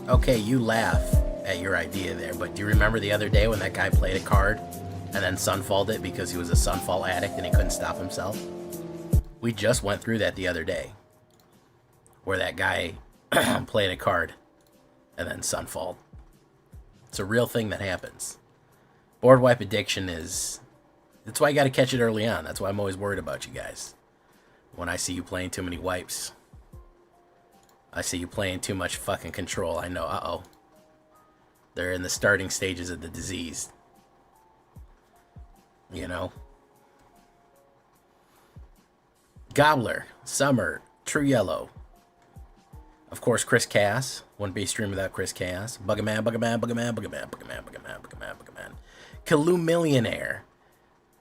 Okay, you laugh at your idea there, but do you remember the other day when that guy played a card and then sunfalled it because he was a sunfall addict and he couldn't stop himself? We just went through that the other day, where that guy played a card and then sunfalled. It's a real thing that happens. Board wipe addiction is... That's why you gotta catch it early on. That's why I'm always worried about you guys. When I see you playing too many wipes, I see you playing too much fucking control, I know, uh-oh. They're in the starting stages of the disease. You know? Gobbler, Summer, True Yellow. Of course, Chris Cass. Wouldn't be a stream without Chris Cass. Buggerman, Buggerman, Buggerman, Buggerman, Buggerman, Buggerman, Buggerman, Buggerman. Killuminillionaire.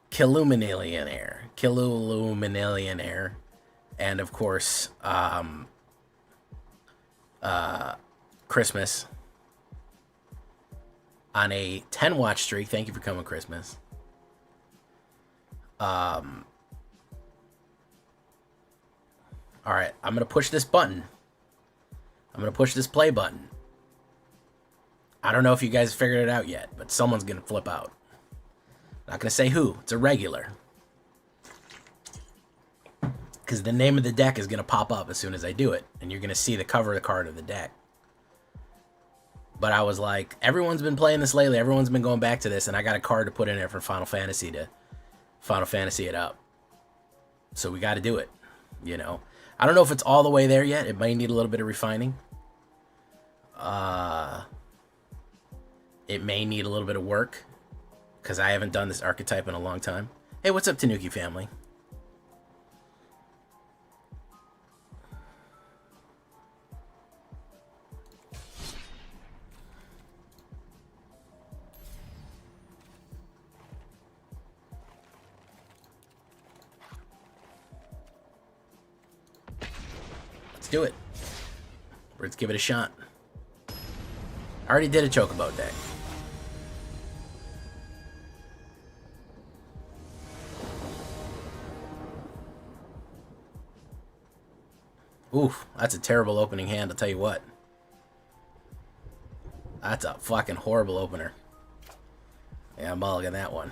Killuminillionaire. Killuminillionaire. And of course, Christmas. On a 10-watch streak. Thank you for coming, Christmas. Alright, I'm going to push this button. I'm going to push this play button. I don't know if you guys figured it out yet, but someone's going to flip out. Not going to say who. It's a regular. Because the name of the deck is going to pop up as soon as I do it. And you're going to see the cover of the card of the deck. But I was like, everyone's been playing this lately. Everyone's been going back to this. And I got a card to put in there for Final Fantasy to Final Fantasy it up. So we got to do it. You know. I don't know if it's all the way there yet. It might need a little bit of refining. It may need a little bit of work. Because I haven't done this archetype in a long time. Hey, what's up, Tanuki family? Let's do it. Let's give it a shot. I already did a Chocobo deck. Oof, that's a terrible opening hand, I'll tell you what. That's a fucking horrible opener. Yeah, I'm mulligan that one.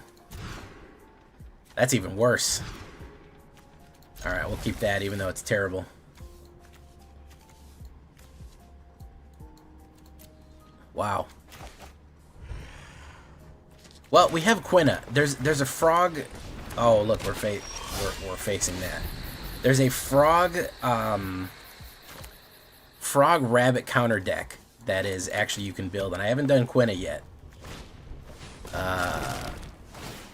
That's even worse. Alright, we'll keep that even though it's terrible. Wow. Well, we have Quina. There's a frog. Oh, look, we're facing that. There's a frog rabbit counter deck that is actually you can build, and I haven't done Quina yet.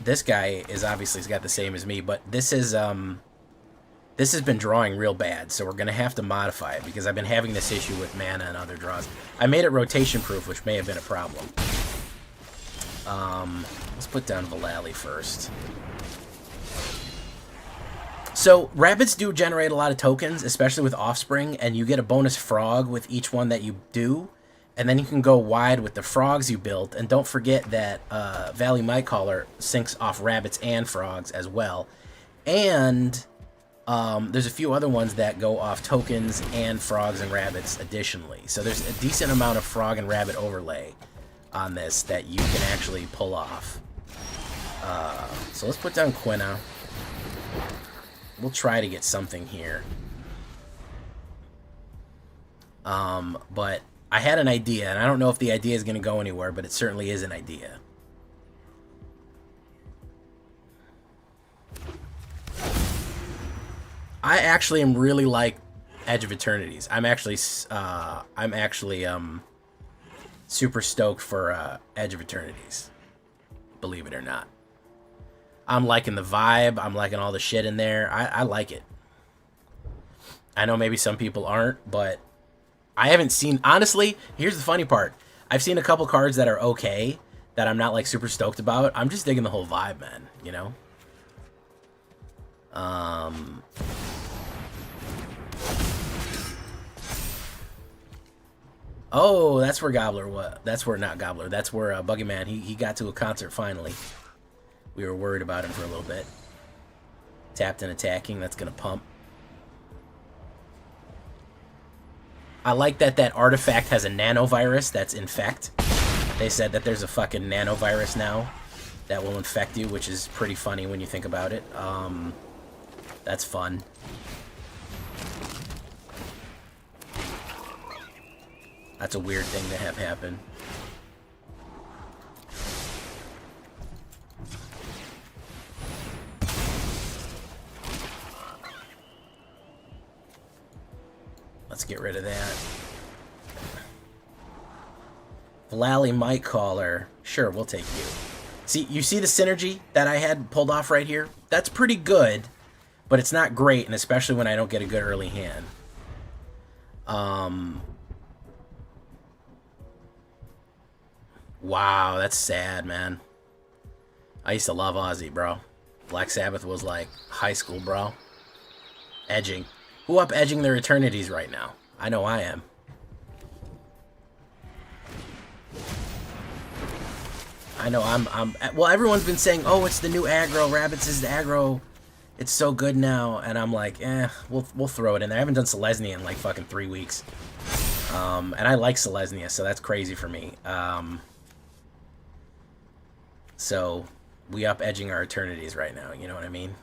This guy is obviously got the same as me, but this has been drawing real bad, so we're gonna have to modify it because I've been having this issue with mana and other draws. I made it rotation proof, which may have been a problem. Let's put down Villainy first. So, rabbits do generate a lot of tokens, especially with Offspring, and you get a bonus frog with each one that you do, and then you can go wide with the frogs you built, and don't forget that Valley Might Caller syncs off rabbits and frogs as well. And there's a few other ones that go off tokens and frogs and rabbits additionally. So there's a decent amount of frog and rabbit overlay on this that you can actually pull off. So let's put down Quina. We'll try to get something here. But I had an idea, and I don't know if the idea is going to go anywhere, but it certainly is an idea. I actually am really like Edge of Eternities. I'm actually super stoked for Edge of Eternities. Believe it or not. I'm liking the vibe. I'm liking all the shit in there. I like it. I know maybe some people aren't, but I haven't seen... Honestly, here's the funny part. I've seen a couple cards that are okay, that I'm not, like, super stoked about. I'm just digging the whole vibe, man, you know? Oh, that's where Gobbler was. That's where... Not Gobbler. That's where Buggyman, he got to a concert finally. We were worried about him for a little bit. Tapped and attacking. That's going to pump. I like that that artifact has a nanovirus that's infect. They said that there's a fucking nanovirus now that will infect you, which is pretty funny when you think about it. That's fun. That's a weird thing to have happen. Let's get rid of that. Villainy might caller. Sure, we'll take you. See, you see the synergy that I had pulled off right here? That's pretty good, but it's not great, and especially when I don't get a good early hand. Wow, that's sad, man. I used to love Ozzy, bro. Black Sabbath was like high school, bro. Edging. Who up edging their eternities right now? I know I am. I know I'm well, everyone's been saying, oh, it's the new aggro, Rabbids is the aggro, it's so good now, and I'm like, we'll throw it in there. I haven't done Selesnya in like fucking 3 weeks. And I like Selesnya, so that's crazy for me. So we up edging our eternities right now, you know what I mean?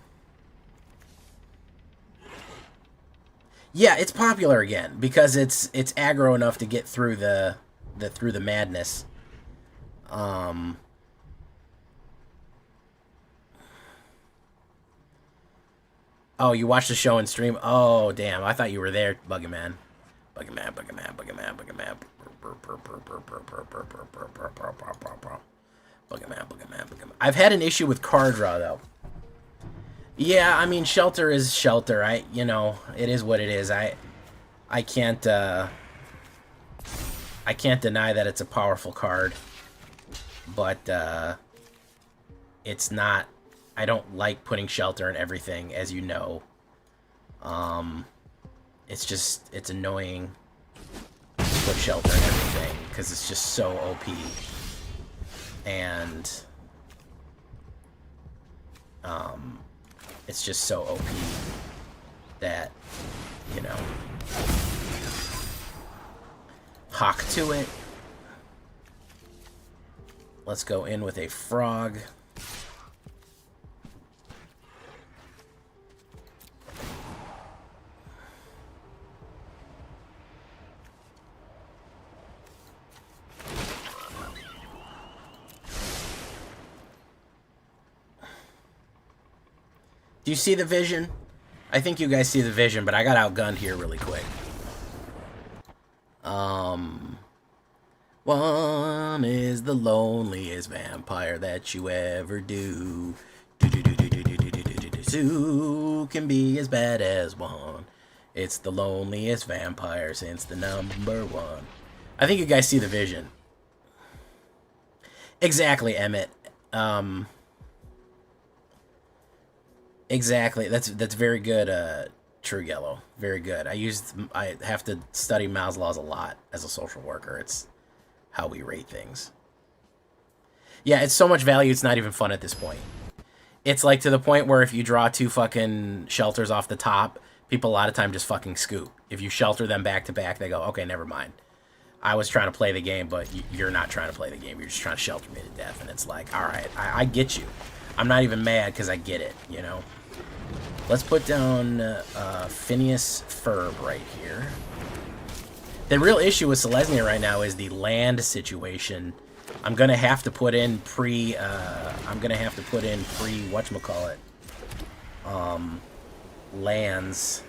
Yeah, it's popular again because it's aggro enough to get through the madness. Oh, you watched the show and stream? Oh, damn! I thought you were there, Buggy Man. Buggy Man, Buggy Man, Buggy Man, Buggy Man. Buggy Man, Buggy Man, Buggy Man. I've had an issue with card draw though. Yeah, I mean, Shelter is Shelter. You know, it is what it is. I can't deny that it's a powerful card, but it's not. I don't like putting Shelter in everything, as you know. It's annoying to put Shelter in everything because it's just so OP, and it's just so OP that, you know, hawk to it. Let's go in with a frog. Do you see the vision? I think you guys see the vision, but I got outgunned here really quick. One is the loneliest vampire that you ever do. Two can be as bad as one. It's the loneliest vampire since the number one. I think you guys see the vision. Exactly, Emmett. Exactly. That's very good, True Yellow. Very good. I have to study Ma's laws a lot as a social worker. It's how we rate things. Yeah, it's so much value, it's not even fun at this point. It's like to the point where if you draw 2 fucking shelters off the top, people a lot of time just fucking scoop. If you shelter them back to back, they go, okay, never mind. I was trying to play the game, but you're not trying to play the game. You're just trying to shelter me to death. And it's like, all right, I get you. I'm not even mad because I get it, you know? Let's put down Phineas Ferb right here. The real issue with Selesnya right now is the land situation. I'm gonna have to put in whatchamacallit, lands.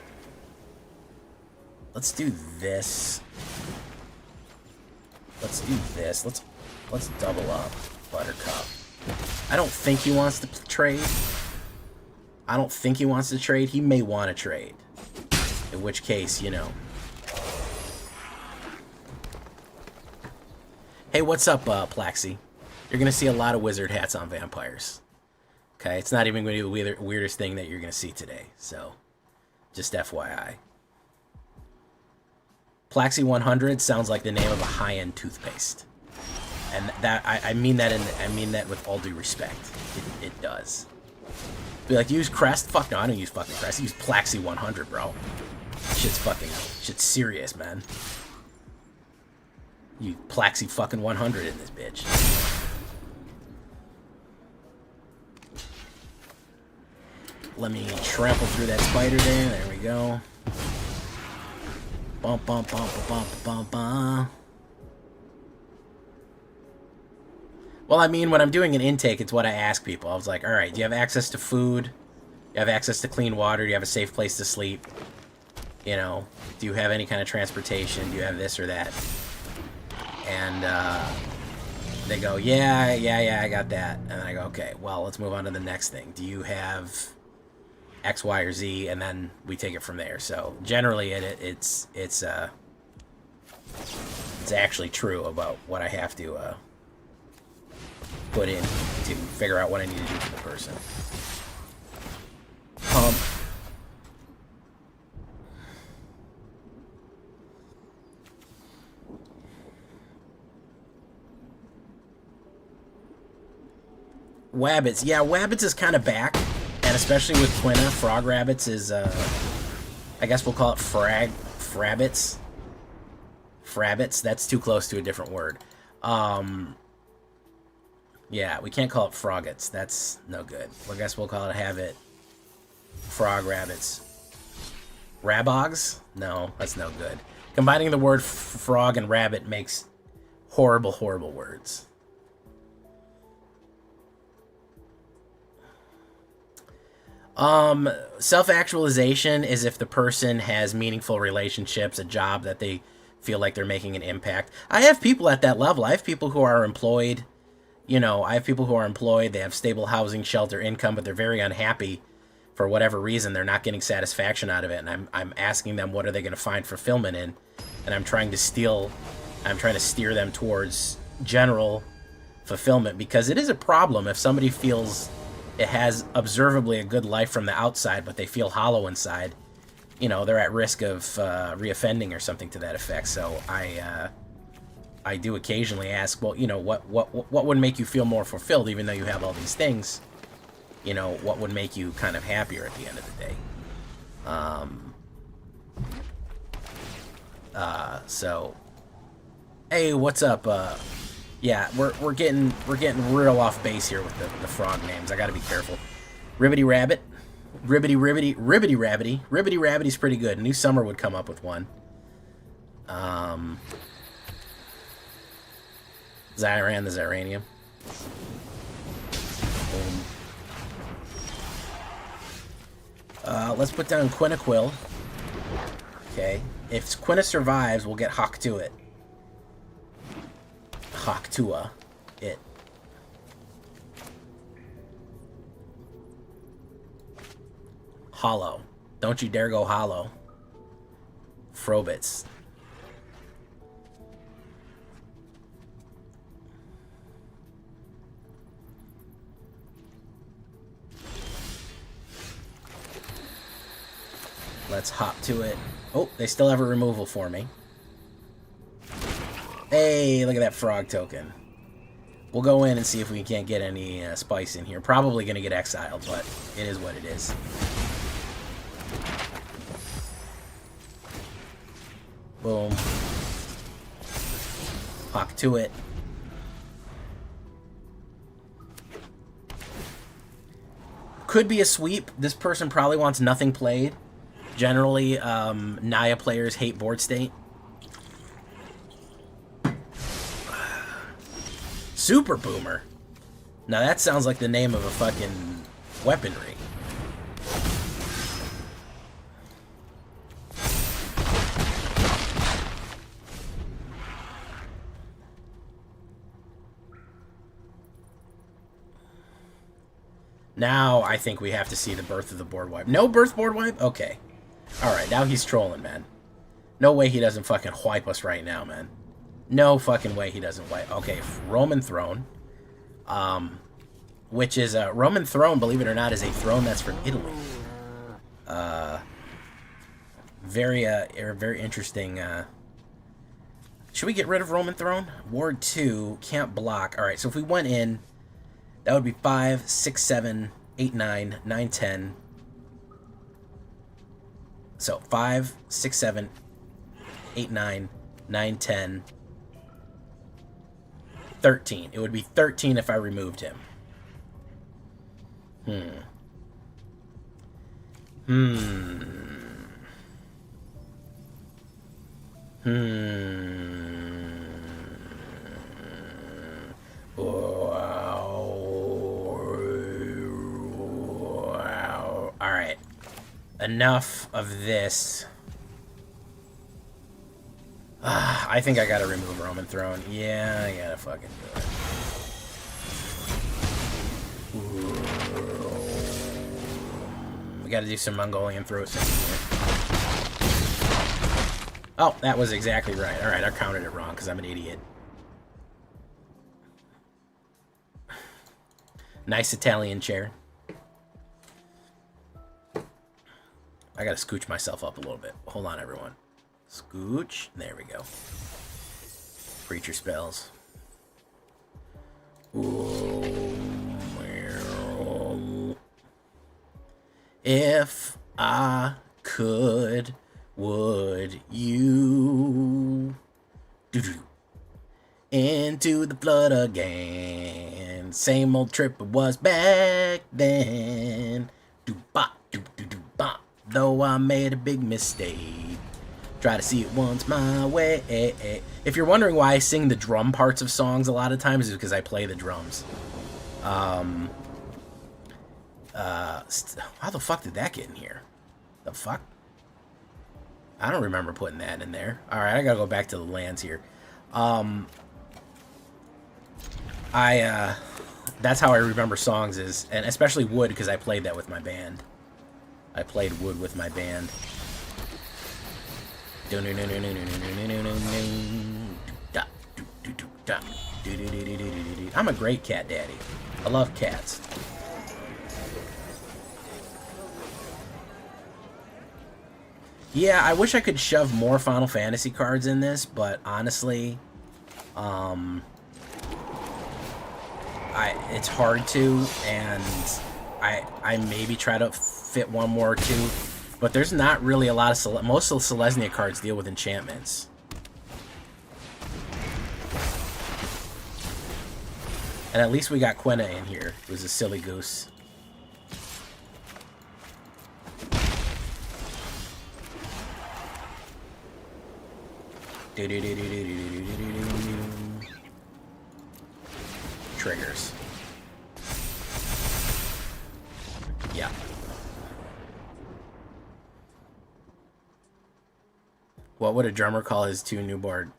Let's do this. Let's do this. Let's double up Buttercup. I don't think he wants to trade. I don't think he wants to trade. He may want to trade. In which case, you know. Hey, what's up, Plaxi? You're going to see a lot of wizard hats on vampires. Okay, it's not even going to be the weirdest thing that you're going to see today. So, just FYI. Plaxi 100 sounds like the name of a high-end toothpaste. And that I mean that with all due respect. It does. Be like, use Crest? Fuck no, I don't use fucking Crest. I use Plaxi 100, bro. Shit's serious, man. You Plaxi fucking 100 in this bitch. Let me trample through that spider there. There we go. Bump, bump, bump, bump, bump, bump. Well, I mean, when I'm doing an intake, it's what I ask people. I was like, all right, do you have access to food? Do you have access to clean water? Do you have a safe place to sleep? You know, do you have any kind of transportation? Do you have this or that? And they go, yeah, I got that. And I go, okay, well, let's move on to the next thing. Do you have X, Y, or Z? And then we take it from there. So generally, it's actually true about what I have to put in to figure out what I need to do for the person. Wabbits. Yeah, Wabbits is kind of back, and especially with Quina, Frog Rabbits is, I guess we'll call it Frabbits. Frabbits, that's too close to a different word. Yeah, we can't call it Froggets. That's no good. I guess we'll call it Habit. Frog Rabbits. Rabogs? No, that's no good. Combining the word frog and rabbit makes horrible, horrible words. Self-actualization is if the person has meaningful relationships, a job that they feel like they're making an impact. I have people at that level. I have people who are employed. You know, I have people who are employed. They have stable housing, shelter, income, but they're very unhappy for whatever reason. They're not getting satisfaction out of it, and I'm asking them what are they going to find fulfillment in, and I'm trying to steer them towards general fulfillment, because it is a problem if somebody feels it has observably a good life from the outside, but they feel hollow inside. You know, they're at risk of reoffending or something to that effect. So I do occasionally ask, well, you know, what would make you feel more fulfilled, even though you have all these things? You know, what would make you kind of happier at the end of the day? So, hey, what's up? Yeah, we're getting real off base here with the frog names. I got to be careful. Ribbity Rabbit, Ribbity Rabbity. Ribbity Rabbity's pretty good. New Summer would come up with one. Zyran the Zyranium. Boom. Let's put down Quinaquil. Okay. If Quina survives, we'll get Hawk to it. Hawktua. It. Hollow. Don't you dare go hollow. Frobits. Let's hop to it. Oh, they still have a removal for me. Hey, look at that frog token. We'll go in and see if we can't get any spice in here. Probably going to get exiled, but it is what it is. Boom. Hawk to it. Could be a sweep. This person probably wants nothing played. Generally, Naya players hate board state. Super Boomer. Now that sounds like the name of a fucking weaponry. Now I think we have to see the birth of the board wipe. No birth board wipe? Okay. Alright, now he's trolling, man. No way he doesn't fucking wipe us right now, man. No fucking way he doesn't wipe. Okay, Roman Throne. Which is a Roman Throne, believe it or not, is a throne that's from Italy. Very interesting. Should we get rid of Roman Throne? Ward 2, can't block. Alright, so if we went in, that would be 5, 6, 7, 8, 9, 9, 10. So 5, 6, 7, 8, 9, 9, 10. 13. It would be 13 if I removed him. Wow. Alright. Enough of this. I think I gotta remove Roman Throne. Yeah, I gotta fucking do it. We gotta do some Mongolian throat singing here. Oh, that was exactly right. Alright, I counted it wrong because I'm an idiot. Nice Italian chair. I gotta scooch myself up a little bit. Hold on, everyone. Scooch. There we go. Preacher spells. If I could, would you into the flood again? Same old trip it was back then. Do-ba-do-do-do-ba. Though I made a big mistake, try to see it once my way. If you're wondering why I sing the drum parts of songs a lot of times, is because I play the drums. How the fuck did that get in here? The fuck? I don't remember putting that in there. Alright, I gotta go back to the lands here. That's how I remember songs is, and especially Wood, because I played that with my band. I played Wood with my band. I'm a great cat daddy. I love cats. Yeah, I wish I could shove more Final Fantasy cards in this, but honestly, it's hard to, and I maybe try to fit one more or two, but there's not really a lot of most of the Selesnya cards deal with enchantments. And at least we got Quina in here, who's a silly goose. Triggers. Yeah. What would a drummer call his two newborn?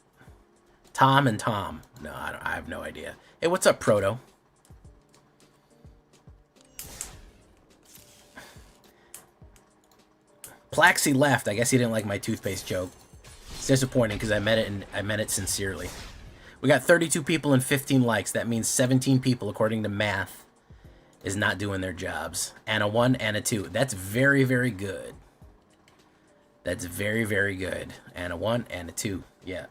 Tom and Tom. No, I have no idea. Hey, what's up, Proto? Plaxi left. I guess he didn't like my toothpaste joke. It's disappointing because I meant it, and I meant it sincerely. We got 32 people and 15 likes. That means 17 people, according to math, is not doing their jobs. And a 1 and a 2. That's very, very good. That's very, very good. And a 1 and a 2. Yeah.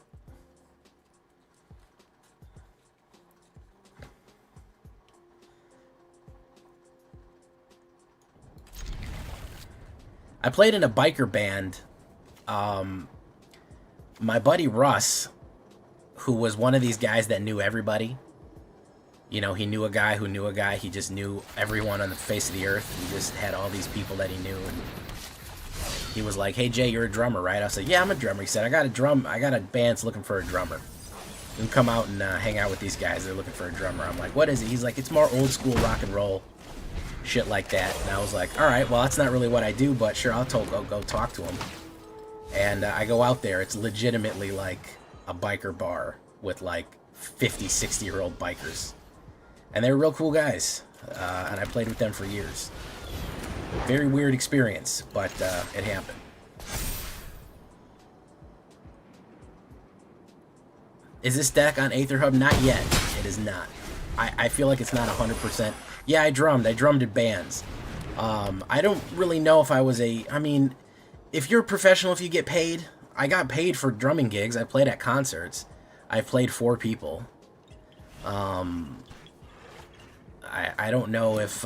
I played in a biker band. My buddy Russ, who was one of these guys that knew everybody. You know, he knew a guy who knew a guy. He just knew everyone on the face of the earth. He just had all these people that he knew. And he was like, hey, Jay, you're a drummer, right? I said, yeah, I'm a drummer. He said, I got a band's looking for a drummer. You can come out and hang out with these guys. They're looking for a drummer. I'm like, what is it? He's like, it's more old school rock and roll. Shit like that. And I was like, all right, well, that's not really what I do, but sure, I'll go talk to him. And I go out there. It's legitimately like a biker bar with like 50, 60-year-old bikers. And they're real cool guys. And I played with them for years. Very weird experience, but it happened. Is this deck on AetherHub? Not yet. It is not. I feel like it's not 100%. Yeah, I drummed in bands. I don't really know if I was I mean, if you're a professional, if you get paid, I got paid for drumming gigs. I played at concerts. I played for people. I don't know if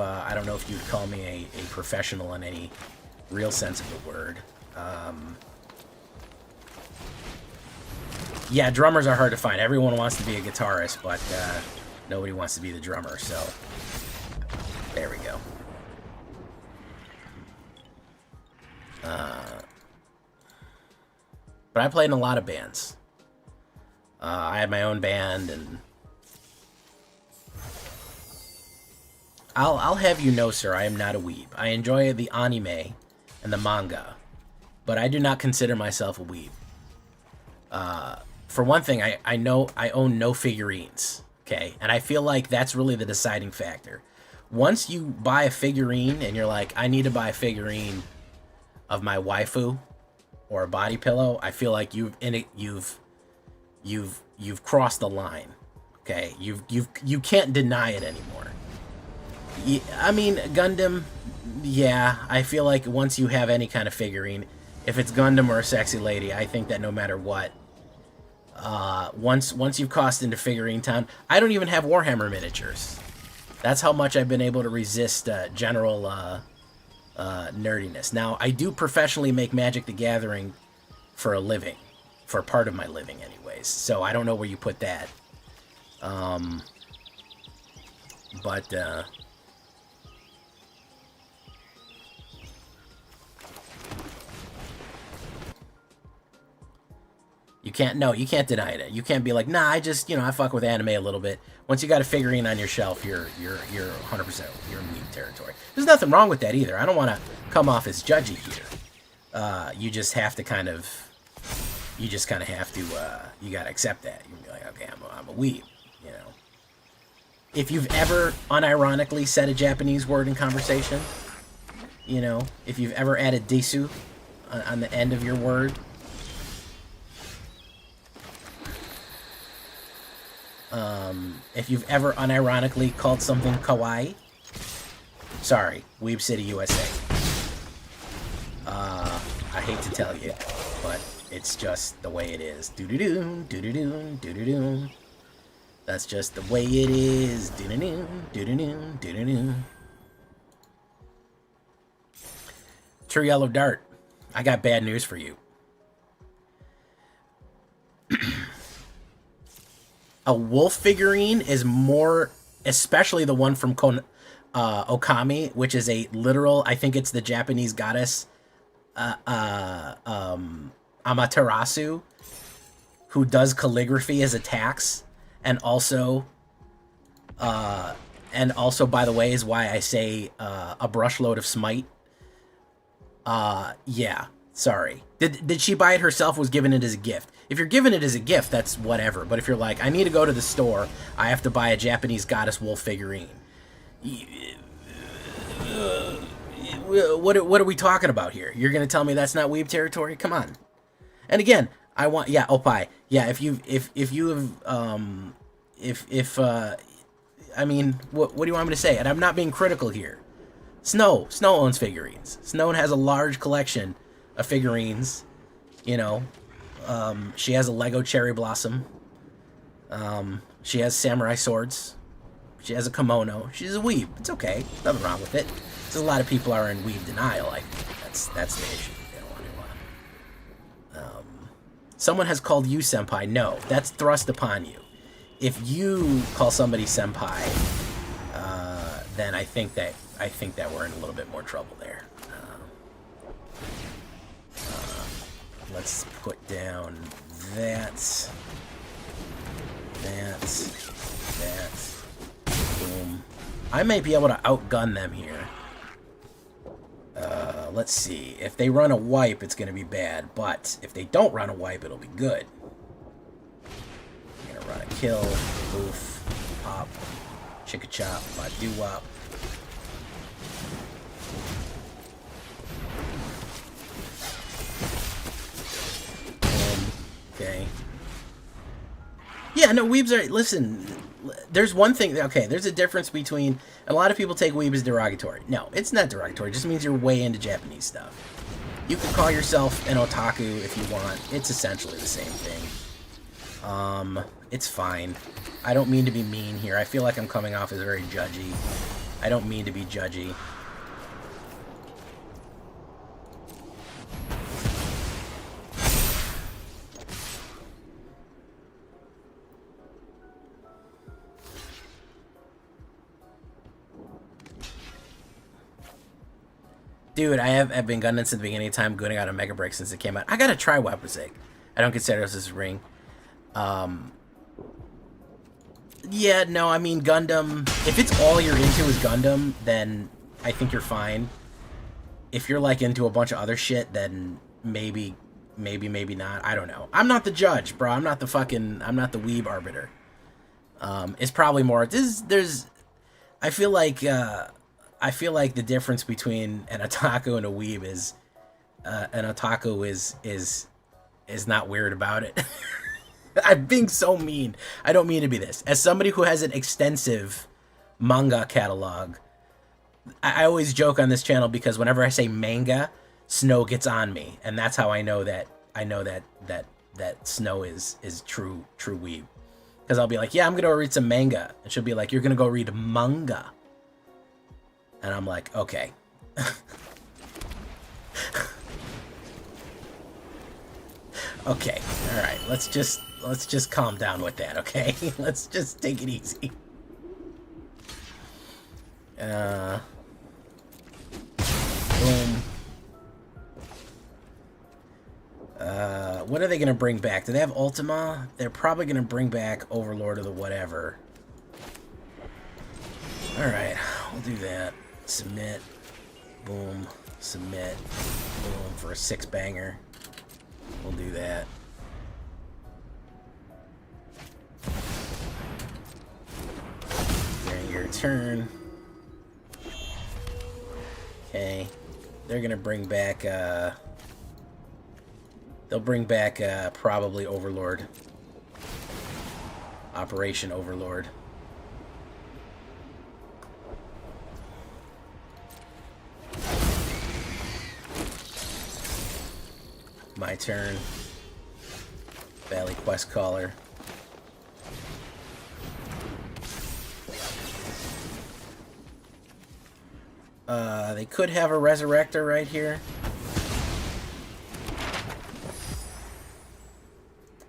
you'd call me a professional in any real sense of the word. Yeah, drummers are hard to find. Everyone wants to be a guitarist, but nobody wants to be the drummer, so there we go. But I played in a lot of bands. I had my own band, and I'll have you know, sir, I am not a weeb. I enjoy the anime and the manga, but I do not consider myself a weeb. For one thing, I know I own no figurines, okay? And I feel like that's really the deciding factor. Once you buy a figurine and you're like, I need to buy a figurine of my waifu or a body pillow, I feel like you've crossed the line, okay? You can't deny it anymore. I mean, Gundam, yeah, I feel like once you have any kind of figurine, if it's Gundam or a sexy lady, I think that no matter what, once you've crossed into figurine town, I don't even have Warhammer miniatures. That's how much I've been able to resist general nerdiness. Now, I do professionally make Magic the Gathering for a living, for part of my living anyways, so I don't know where you put that. You can't deny it. You can't be like, nah, I just, I fuck with anime a little bit. Once you got a figurine on your shelf, you're 100%, you're in weeb territory. There's nothing wrong with that either. I don't want to come off as judgy here. You just have to kind of have to, you got to accept that. You can be like, okay, I'm a weeb, If you've ever unironically said a Japanese word in conversation, if you've ever added desu on the end of your word, if you've ever unironically called something kawaii, sorry, Weeb City, USA. I hate to tell you, but it's just the way it is. Doo-doo-doo, doo-doo-doo, doo-doo-doo. That's just the way it is. Doo-doo-doo, doo-doo-doo, doo-doo-doo. True Yellow Dart, I got bad news for you. A wolf figurine is more, especially the one from Okami, which is a literal, I think it's the Japanese goddess Amaterasu, who does calligraphy as attacks, and also, by the way, is why I say a brushload of smite. Yeah, sorry. Did she buy it herself, was given it as a gift? If you're giving it as a gift, that's whatever. But if you're like, I need to go to the store, I have to buy a Japanese goddess wolf figurine. What are we talking about here? You're gonna tell me that's not weeb territory? Come on. And again, I want, yeah, Opie, yeah. If you have, I mean, what do you want me to say? And I'm not being critical here. Snow owns figurines. Snow has a large collection of figurines. She has a Lego Cherry Blossom. She has samurai swords. She has a kimono. She's a weeb. It's okay. Nothing wrong with it. Because a lot of people are in weeb denial. Like, that's the issue. They don't want to. Someone has called you senpai. No, that's thrust upon you. If you call somebody senpai, then I think that we're in a little bit more trouble there. Let's put down that. Boom. I may be able to outgun them here. Let's see. If they run a wipe, it's going to be bad. But if they don't run a wipe, it'll be good. I'm going to run a kill. Oof. Pop. Chicka chop. Doo wop. Okay. Yeah, no, weebs are... Listen, there's one thing... Okay, there's a difference between... A lot of people take weeb as derogatory. No, it's not derogatory. It just means you're way into Japanese stuff. You can call yourself an otaku if you want. It's essentially the same thing. It's fine. I don't mean to be mean here. I feel like I'm coming off as very judgy. I don't mean to be judgy. Dude, I've been gunning since the beginning of time, going out a Mega Break since it came out. I gotta try Weaponsig. I don't consider this as ring. Yeah, no, I mean, Gundam, if it's all you're into is Gundam, then I think you're fine. If you're, like, into a bunch of other shit, then maybe not. I don't know. I'm not the judge, bro. I'm not the weeb arbiter. It's probably more, I feel like the difference between an otaku and a weeb is, an otaku is not weird about it. I'm being so mean. I don't mean to be this. As somebody who has an extensive manga catalog, I always joke on this channel because whenever I say manga, Snow gets on me, and that's how I know that Snow is true weeb. Because I'll be like, yeah, I'm gonna go read some manga, and she'll be like, you're gonna go read manga, and I'm like, okay. Okay, all right. Let's just calm down with that, okay? Let's just take it easy. Boom. What are they gonna bring back? Do they have Ultima? They're probably gonna bring back Overlord of the whatever. Alright, we'll do that. Submit. Boom. Submit. Boom for a 6-banger. We'll do that. During your turn. Okay. They're gonna bring back, they'll bring back, probably Overlord. Operation Overlord. My turn. Valley Quest Caller. They could have a Resurrector right here.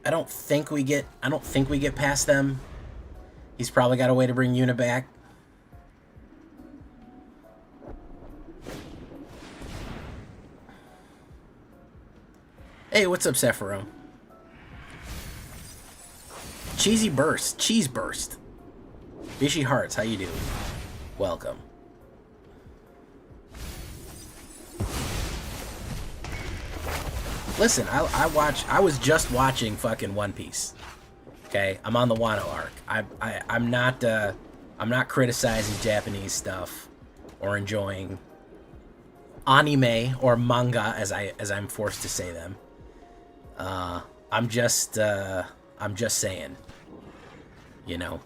I don't think we get past them. He's probably got a way to bring Yuna back. Hey, what's up, Sephiroth? Cheesy Burst. Cheese Burst. Fishy Hearts, how you doing? Welcome. Listen, I was just watching fucking One Piece. Okay? I'm on the Wano arc. I'm not criticizing Japanese stuff or enjoying anime or manga as I'm forced to say them. I'm just saying, you know.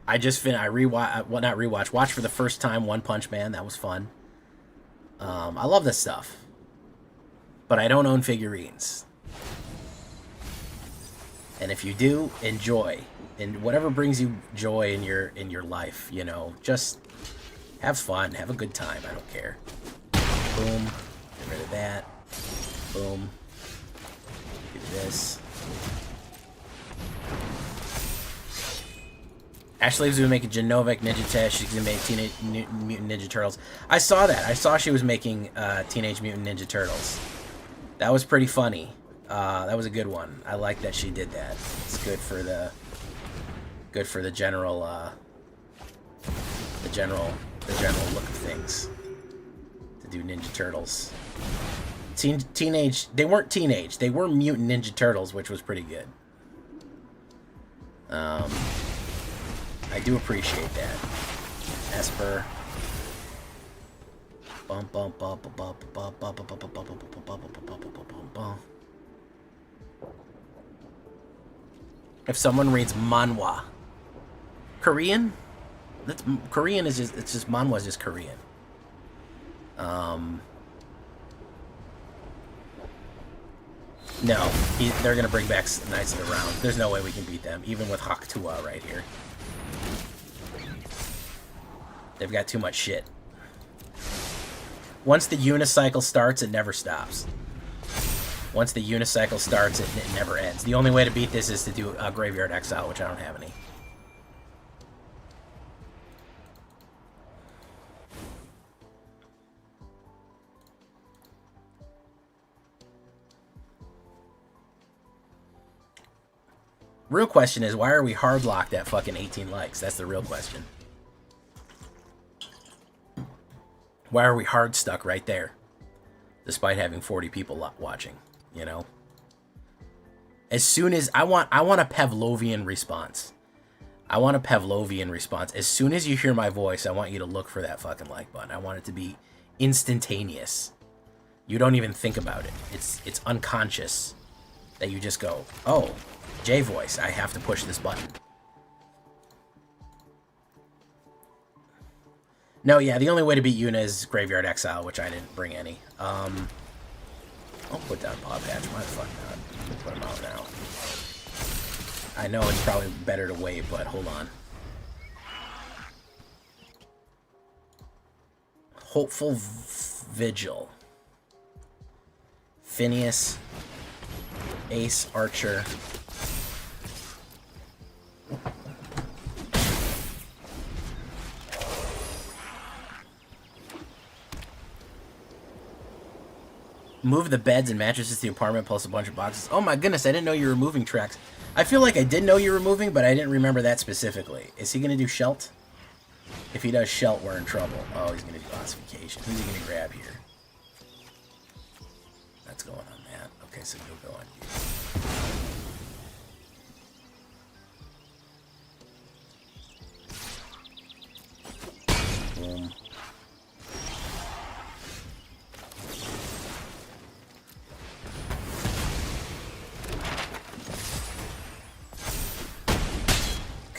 Watched for the first time One Punch Man. That was fun. I love this stuff, but I don't own figurines. And if you do, enjoy, and whatever brings you joy in your life, you know, just have fun, have a good time. I don't care. Boom. Get rid of that. Boom. Do this. Ashley was going to make a Genovec Ninja Test. She's going to make Teenage Mutant Ninja Turtles. I saw that. I saw she was making Teenage Mutant Ninja Turtles. That was pretty funny. That was a good one. I like that she did that. It's good for the general look of things. To do Ninja Turtles. Teenage. They weren't teenage. They were Mutant Ninja Turtles, which was pretty good. I do appreciate that. Esper. Bump bump bump bump bump bump bump bump bump bump bump bump. If someone reads manhwa, Korean? That's Korean is just manhwa is just Korean. No, they're gonna bring back Knights of the Round. There's no way we can beat them, even with Hakutua right here. They've got too much shit. Once the unicycle starts, it never stops. Once the unicycle starts, it never ends. The only way to beat this is to do a Graveyard Exile, which I don't have any. Real question is, why are we hard locked at fucking 18 likes? That's the real question. Why are we hard stuck right there? Despite having 40 people watching, you know? As soon as I want a Pavlovian response. I want a Pavlovian response. As soon as you hear my voice, I want you to look for that fucking like button. I want it to be instantaneous. You don't even think about it. It's unconscious that you just go, oh, J voice, I have to push this button. No, yeah, the only way to beat Yuna is Graveyard Exile, which I didn't bring any. I'll put down Paw Patch. Why the fuck not? Put him out now. I know it's probably better to wait, but hold on. Hopeful Vigil. Phineas. Ace Archer. Move the beds and mattresses to the apartment plus a bunch of boxes. Oh my goodness, I didn't know you were moving tracks. I feel like I did know you were moving, but I didn't remember that specifically. Is he going to do Shelt? If he does Shelt, we're in trouble. Oh, he's going to do Ossification. Who's he going to grab here? That's going on that. Okay, so he'll go on you. Boom.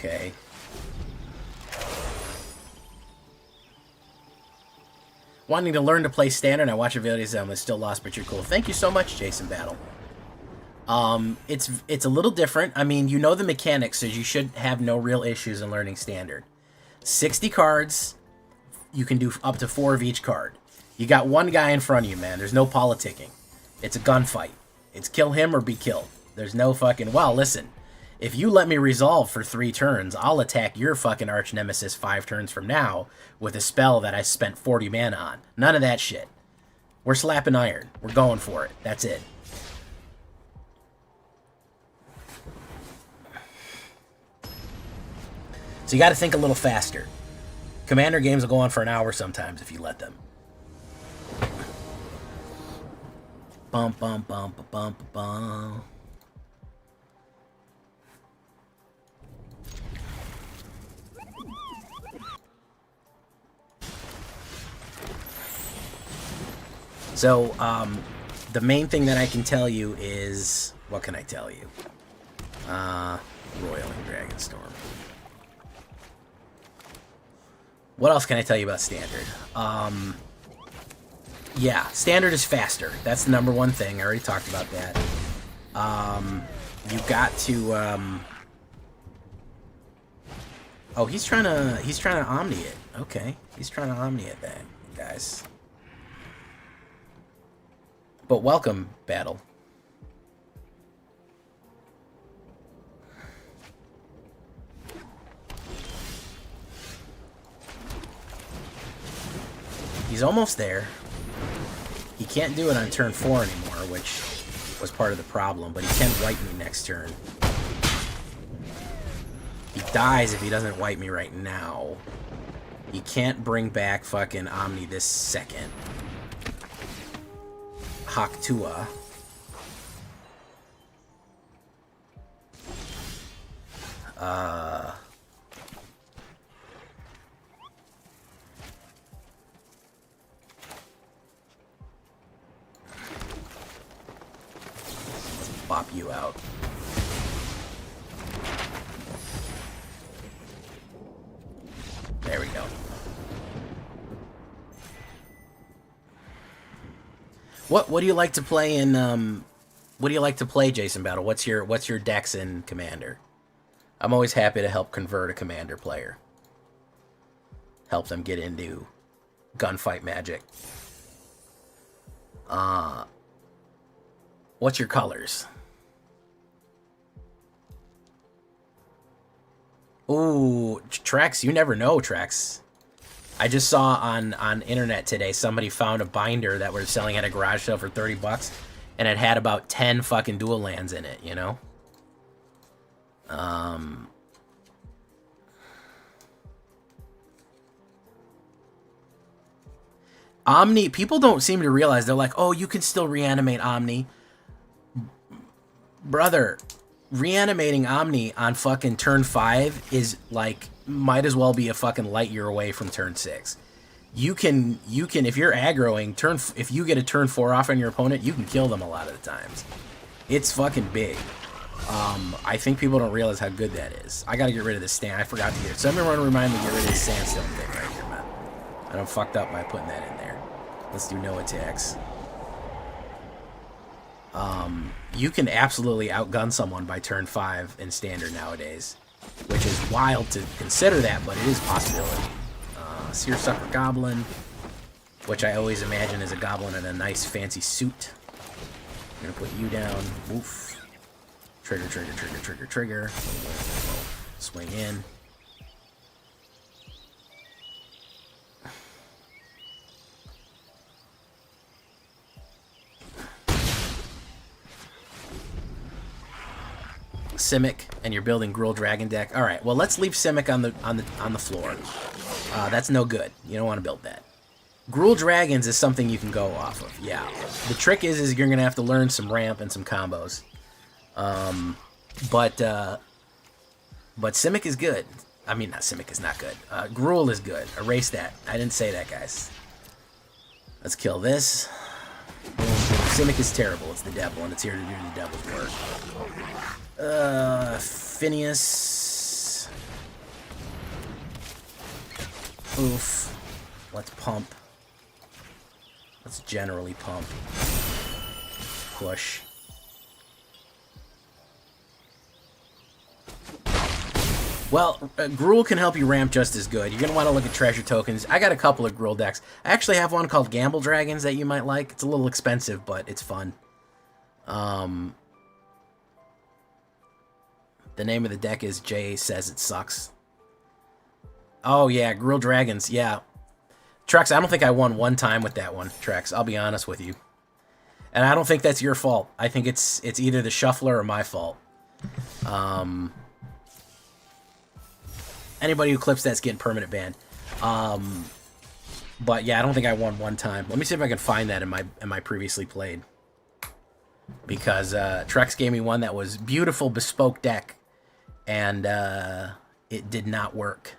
Okay. Wanting to learn to play standard, I watch a video of I'm still lost, but you're cool. Thank you so much, Jason Battle. It's a little different. I mean, you know the mechanics, so you should have no real issues in learning standard. 60 cards, you can do up to 4 of each card. You got one guy in front of you, man. There's no politicking. It's a gunfight. It's kill him or be killed. There's no fucking, well, listen. If you let me resolve for 3 turns, I'll attack your fucking arch nemesis 5 turns from now with a spell that I spent 40 mana on. None of that shit. We're slapping iron. We're going for it. That's it. So you got to think a little faster. Commander games will go on for an hour sometimes if you let them. Bum bum bum bum bum bum. So, the main thing that I can tell you is... What can I tell you? Roiling Dragonstorm. What else can I tell you about Standard? Yeah, Standard is faster. That's the number one thing. I already talked about that. You got to... Oh, he's trying to Omni it. Okay, he's trying to Omni it then, guys. But welcome, Battle. He's almost there. He can't do it on turn 4 anymore, which was part of the problem, but he can wipe me next turn. He dies if he doesn't wipe me right now. He can't bring back fucking Omni this second. Haktua. Let's bop you out. There we go. What do you like to play in what do you like to play, Jason Battle? What's your decks in Commander? I'm always happy to help convert a Commander player. Help them get into gunfight magic. What's your colors? Ooh, Trex, you never know, Trex. I just saw on internet today somebody found a binder that was selling at a garage sale for 30 bucks, and it had about 10 fucking dual lands in it, you know? Omni, people don't seem to realize. They're like, oh, you can still reanimate Omni. Brother, reanimating Omni on fucking turn 5 is like, might as well be a fucking light year away from turn 6. You can, if you're aggroing, if you get a turn 4 off on your opponent, you can kill them a lot of the times. It's fucking big. I think people don't realize how good that is. I gotta get rid of this stand. I forgot to get it. Someone remind me to get rid of this sandstone thing right here, man. I done fucked up by putting that in there. Let's do no attacks. You can absolutely outgun someone by turn 5 in standard nowadays, which is wild to consider that, but it is a possibility. Seersucker Goblin, which I always imagine is a goblin in a nice fancy suit. I'm gonna put you down. Oof. Trigger, trigger, trigger, trigger, trigger. Swing in. Simic, and you're building Gruul Dragon deck. All right, well, let's leave Simic on the floor. That's no good. You don't want to build that. Gruul Dragons is something you can go off of. Yeah. The trick is you're gonna have to learn some ramp and some combos. But Simic is good. I mean, not Simic is not good. Gruul is good. Erase that. I didn't say that, guys. Let's kill this. Boom. Simic is terrible. It's the devil, and it's here to do the devil's work. Phineas. Oof. Let's pump. Let's generally pump. Push. Well, Gruul can help you ramp just as good. You're going to want to look at treasure tokens. I got a couple of Gruul decks. I actually have one called Gamble Dragons that you might like. It's a little expensive, but it's fun. The name of the deck is Jay Says It Sucks. Oh, yeah, Gruul Dragons, yeah. Trex, I don't think I won one time with that one, Trex. I'll be honest with you. And I don't think that's your fault. I think it's either the shuffler or my fault. Anybody who clips that's getting permanent banned. But yeah, I don't think I won one time. Let me see if I can find that in my previously played. Because Trex gave me one that was beautiful bespoke deck, and it did not work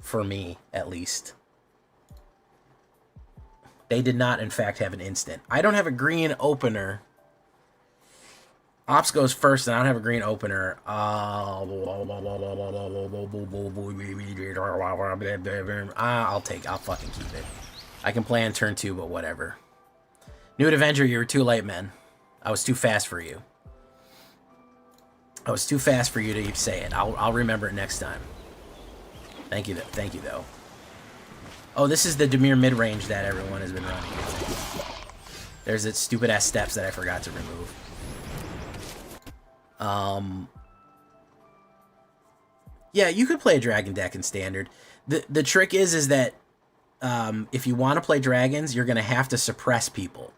for me, at least. They did not, in fact, have an instant. I don't have a green opener. Ops goes first, and I don't have a green opener. I'll fucking keep it. I can play on turn 2, but whatever. Nude Avenger, you were too late, man. I was too fast for you. I was too fast for you to say it. I'll remember it next time. Thank you, though. Oh, this is the Dimir mid-range that everyone has been running. There's that stupid-ass steps that I forgot to remove. Yeah, you could play a dragon deck in standard. The trick is that if you want to play dragons, you're going to have to suppress people.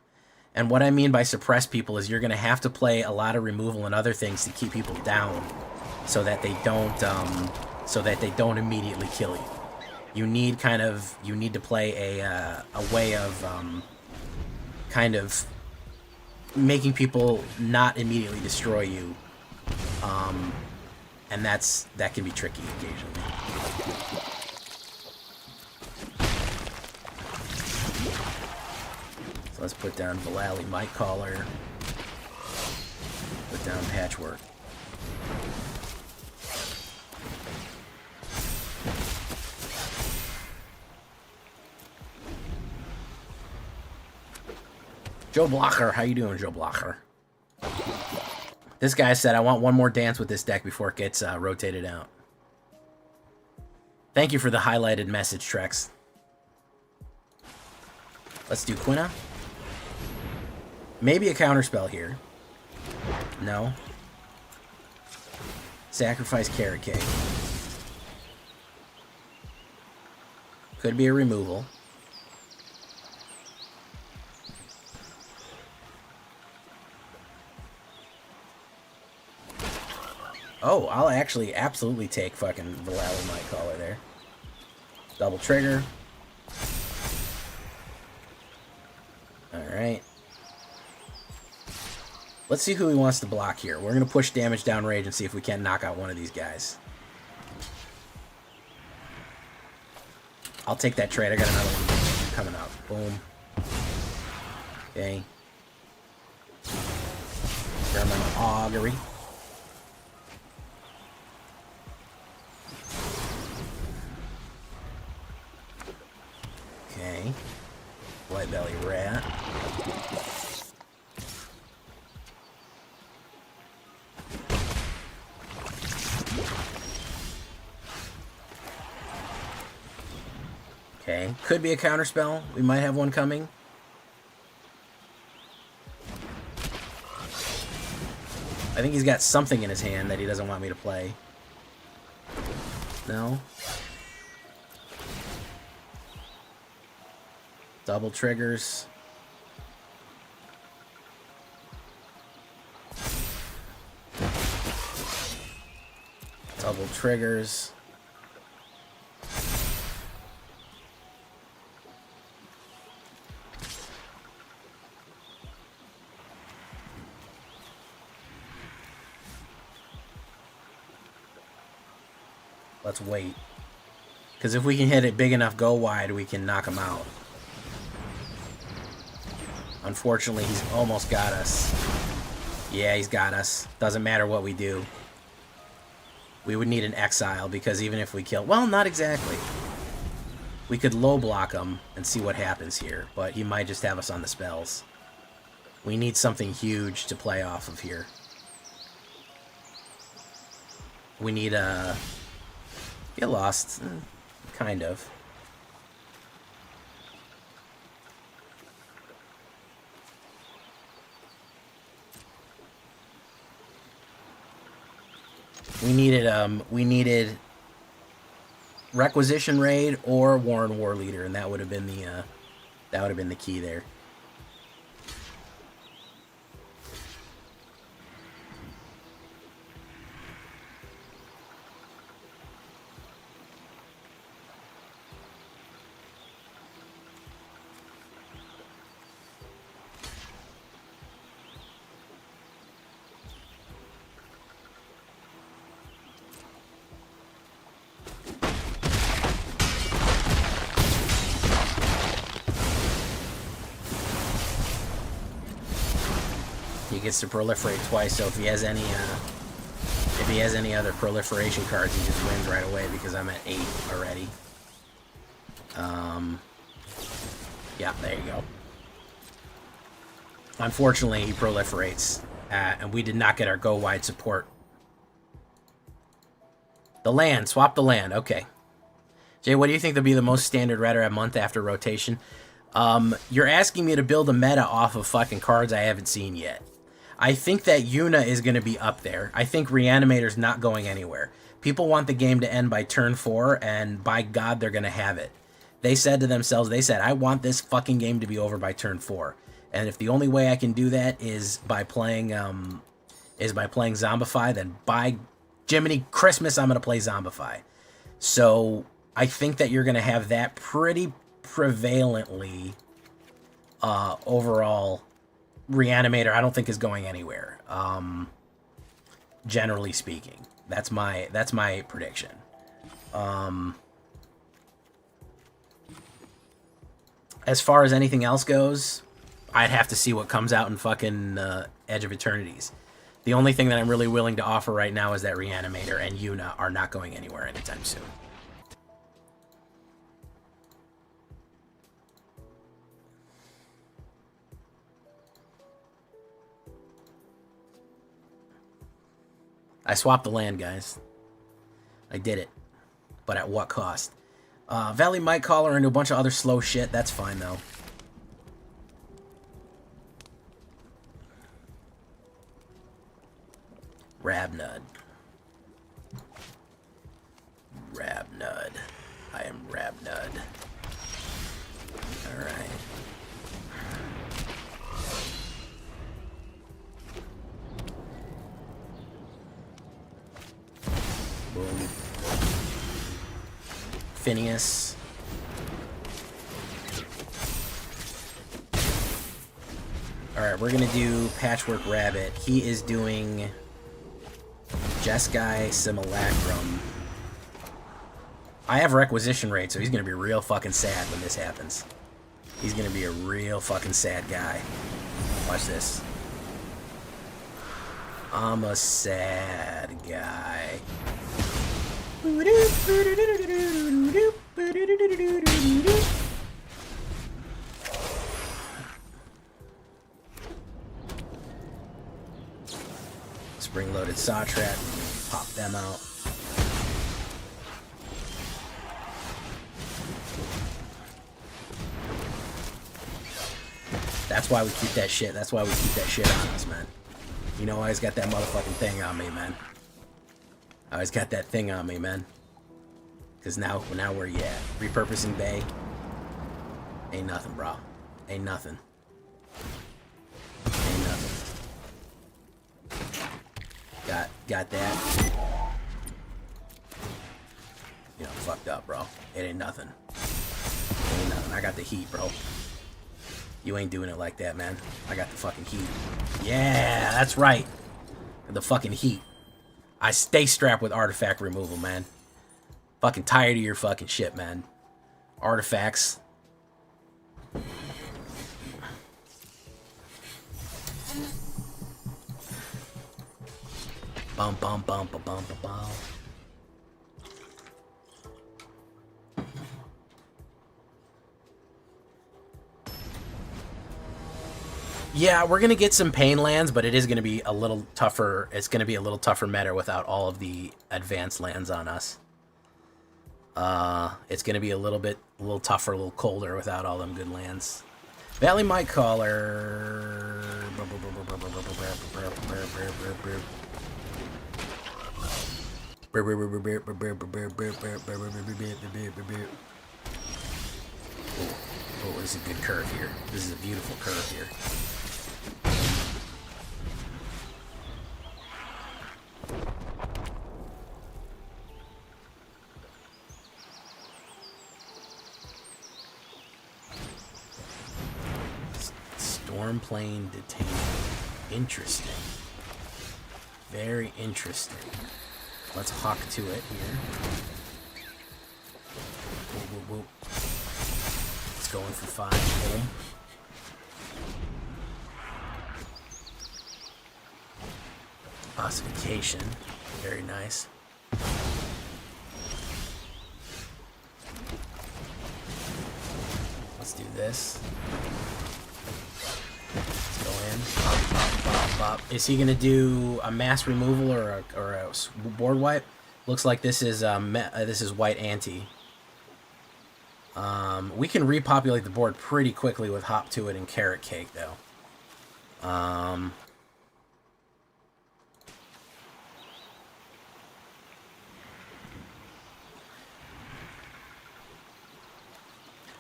And what I mean by suppress people is you're going to have to play a lot of removal and other things to keep people down, so that they don't immediately kill you. You need to play a way of kind of making people not immediately destroy you, and that can be tricky occasionally. So let's put down Villainy Might Caller. Put down Patchwork. Joe Blocker, how you doing, Joe Blocker? This guy said, I want one more dance with this deck before it gets rotated out. Thank you for the highlighted message, Trex. Let's do Quina. Maybe a counterspell here. No. Sacrifice Carrot Cake. Could be a removal. Oh, I'll actually absolutely take fucking Villainy Nightcaller there. Double trigger. Alright. Let's see who he wants to block here. We're going to push damage down rage and see if we can't knock out one of these guys. I'll take that trade. I got another one coming up. Boom. Okay. Experimental augury. Okay. White belly rat. Okay. Could be a counterspell. We might have one coming. I think he's got something in his hand that he doesn't want me to play. No? Double triggers. Double triggers. Let's wait. Because if we can hit it big enough go wide, we can knock him out. Unfortunately, he's almost got us. Yeah, he's got us. Doesn't matter what we do. We would need an exile, because even if we kill... Well, not exactly. We could low block him and see what happens here, but he might just have us on the spells. We need something huge to play off of here. We need a... Get lost. Kind of. We needed Requisition Raid or Warren War Leader, and that would have been the key there. He gets to proliferate twice, so if he has any other proliferation cards, he just wins right away because I'm at 8 already. Yeah, there you go. Unfortunately, he proliferates, and we did not get our go wide support. The land, swap the land. Okay. Jay, what do you think will be the most standard red a month after rotation? You're asking me to build a meta off of fucking cards I haven't seen yet. I think that Yuna is going to be up there. I think Reanimator's not going anywhere. People want the game to end by turn 4, and by God, they're going to have it. They said to themselves, I want this fucking game to be over by turn 4. And if the only way I can do that is by playing Zombify, then by Jiminy Christmas, I'm going to play Zombify. So I think that you're going to have that pretty prevalently overall. Reanimator, I don't think is going anywhere. Generally speaking, that's my prediction. As far as anything else goes, I'd have to see what comes out in fucking Edge of Eternities. The only thing that I'm really willing to offer right now is that Reanimator and Yuna are not going anywhere anytime soon. I swapped the land, guys. I did it. But at what cost? Valley Mightcaller and a bunch of other slow shit. That's fine, though. Rabnud. Rabnud. I am Rabnud. Alright. Phineas. Alright, we're gonna do Patchwork Rabbit. He is doing Jeskai Simulacrum. I have requisition rate, so he's gonna be real fucking sad when this happens. He's gonna be a real fucking sad guy. Watch this. I'm a sad guy. Spring-loaded saw trap. Pop them out. That's why we keep that shit. That's why we keep that shit on us, man. You know, I always got that motherfucking thing on me, man. I always got that thing on me, man. Cause now where you at? Repurposing bay. Ain't nothing, bro. Ain't nothing. Ain't nothing. Got that. You know, fucked up, bro. It ain't nothing. It ain't nothing. I got the heat, bro. You ain't doing it like that, man. I got the fucking heat. Yeah, that's right. The fucking heat. I stay strapped with artifact removal, man. Fucking tired of your fucking shit, man. Artifacts. Bum bum bum bum bum bum. Yeah, we're gonna get some pain lands, but it is gonna be a little tougher. It's gonna be a little tougher meta without all of the advanced lands on us. It's gonna be a little tougher, a little colder without all them good lands. Valley Might Caller. Oh, this is a good curve here. This is a beautiful curve here. Stormplane detained. Interesting. Very interesting. Let's hawk to it here. Whoop, whoop, whoop. It's going for 5. Boom. Ossification. Very nice. Let's do this. Let's go in. Bop, bop, bop, bop. Is he gonna do a mass removal or a board wipe? Looks like this is white anti. We can repopulate the board pretty quickly with Hop to It and Carrot Cake, though. I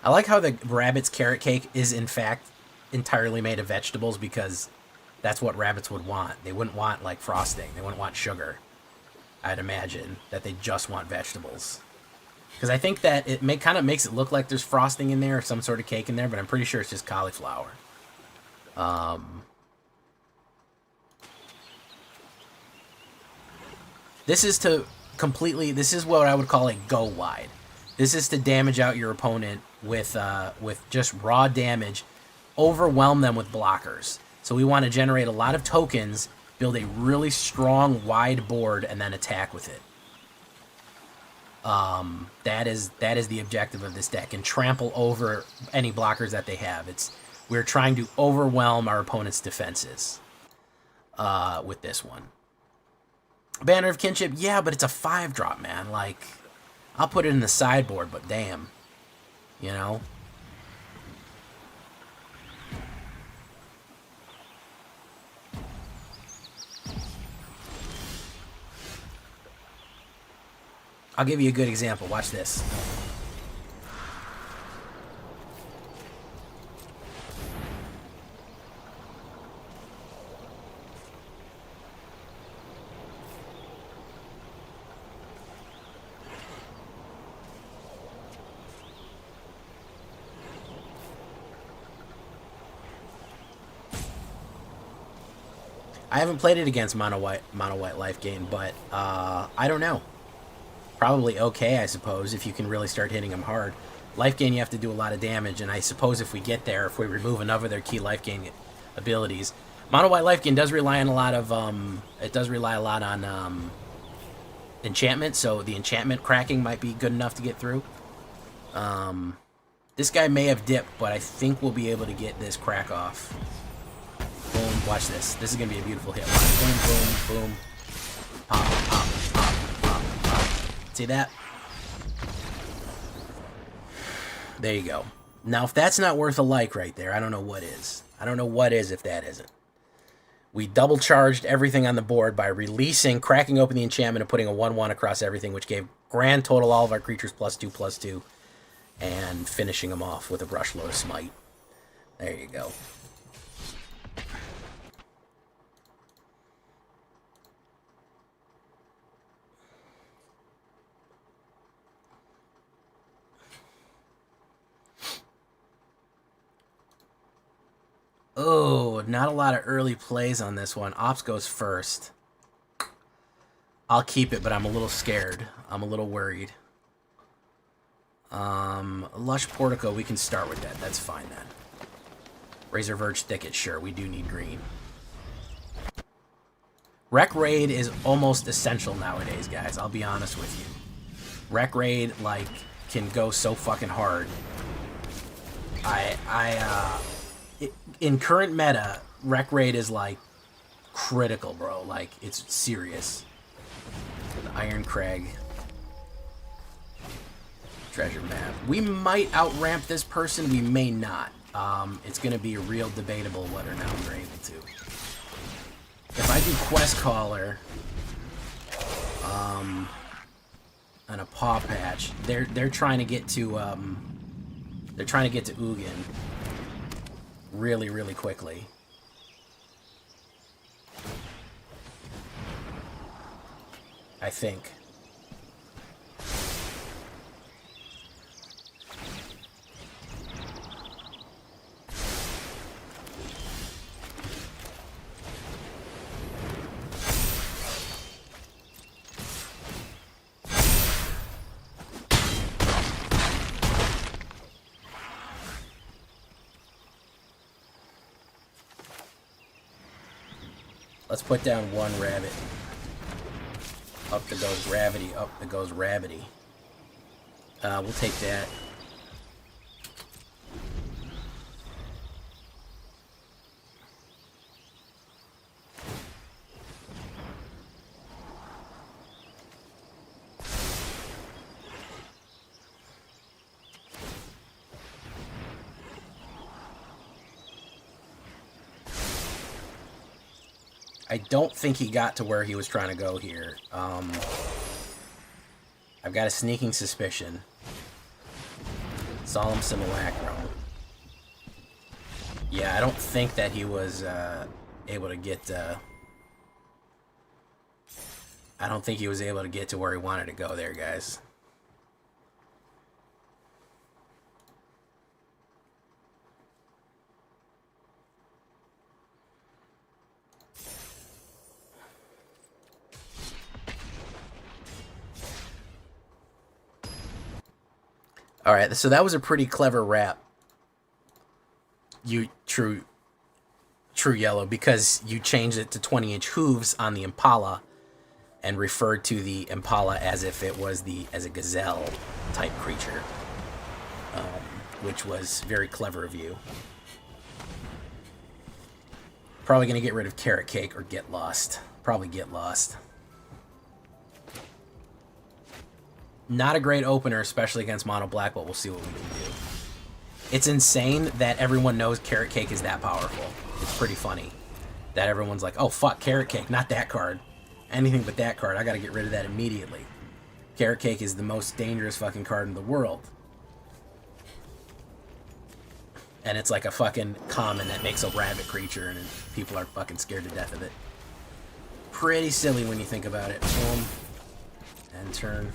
like how the rabbit's Carrot Cake is, in fact, entirely made of vegetables, because that's what rabbits would want. They wouldn't want, like, frosting. They wouldn't want sugar. I'd imagine that they just want vegetables. Because I think that it kind of makes it look like there's frosting in there or some sort of cake in there, but I'm pretty sure it's just cauliflower. This is what I would call a go wide. This is to damage out your opponent with just raw damage, overwhelm them with blockers. So we want to generate a lot of tokens, build a really strong wide board, and then attack with it. That is the objective of this deck, and trample over any blockers that they have. We're trying to overwhelm our opponent's defenses with this one. Banner of Kinship, yeah, but it's a 5-drop, man. Like, I'll put it in the sideboard, but damn, you know. I'll give you a good example. Watch this. I haven't played it against mono white life gain, but I don't know. Probably okay, I suppose, if you can really start hitting them hard. Life gain, you have to do a lot of damage, and I suppose if we get there, if we remove enough of their key life gain abilities, mono white life gain does rely on a lot of it does rely a lot on enchantment, so the enchantment cracking might be good enough to get through. This guy may have dipped, but I think we'll be able to get this crack off. Boom, watch this. This is gonna be a beautiful hit. Watch. Boom, boom, boom. Pop, pop, pop, pop, pop. See that? There you go. Now, if that's not worth a like right there, I don't know what is. I don't know what is if that isn't. We double charged everything on the board by releasing, cracking open the enchantment, and putting a 1/1 across everything, which gave grand total all of our creatures +2/+2, and finishing them off with a brush load of smite. There you go. Oh, not a lot of early plays on this one. Ops goes first. I'll keep it, but I'm a little scared. I'm a little worried. Lush Portico, we can start with that. That's fine then. Razor Verge Thicket, sure, we do need green. Rec Raid is almost essential nowadays, guys. I'll be honest with you. Rec Raid, like, can go so fucking hard. In current meta, Rec Raid is, like, critical, bro. Like, it's serious. The Iron Crag. Treasure map. We might outramp this person, we may not. It's going to be real debatable whether or not we're able to. If I do Quest Caller, and a Paw Patch, they're trying to get to Ugin really, really quickly. I think. Let's put down one rabbit. Up that goes gravity, up that goes rabbity. We'll take that. I don't think he got to where he was trying to go here. I've got a sneaking suspicion. Solemn Simulacrum. Yeah, I don't think that he was able to get... I don't think he was able to get to where he wanted to go there, guys. Alright, so that was a pretty clever rap. You true yellow, because you changed it to 20-inch hooves on the Impala and referred to the Impala as if it was as a gazelle type creature, which was very clever of you. Probably gonna get rid of Carrot Cake or Get Lost. Probably Get Lost. Not a great opener, especially against Mono Black, but we'll see what we can do. It's insane that everyone knows Carrot Cake is that powerful. It's pretty funny that everyone's like, oh, fuck, Carrot Cake, not that card. Anything but that card. I gotta get rid of that immediately. Carrot Cake is the most dangerous fucking card in the world. And it's like a fucking common that makes a rabbit creature, and people are fucking scared to death of it. Pretty silly when you think about it. Boom. And turn.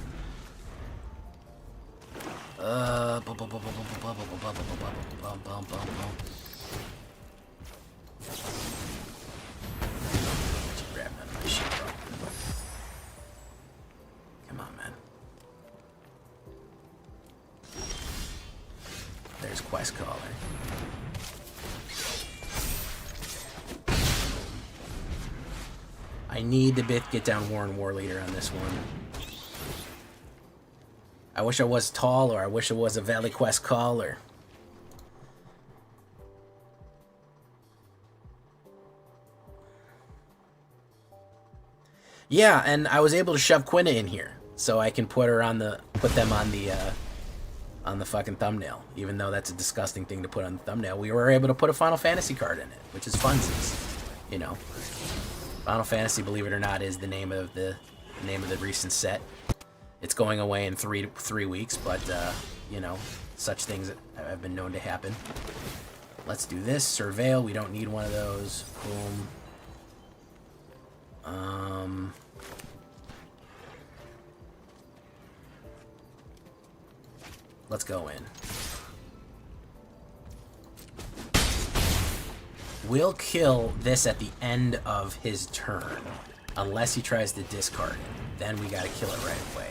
Quest Caller. I need to get down Warren War Leader on this one. I wish I was tall, or I wish it was a Valley Quest Caller. Yeah, and I was able to shove Quinna in here, so I can put them on the fucking thumbnail. Even though that's a disgusting thing to put on the thumbnail, we were able to put a Final Fantasy card in it, which is funsies. You know, Final Fantasy, believe it or not, is the name of the recent set. It's going away in three weeks, but you know, such things have been known to happen. Let's do this. Surveil. We don't need one of those. Boom. Let's go in. We'll kill this at the end of his turn, unless he tries to discard it. Then we gotta kill it right away.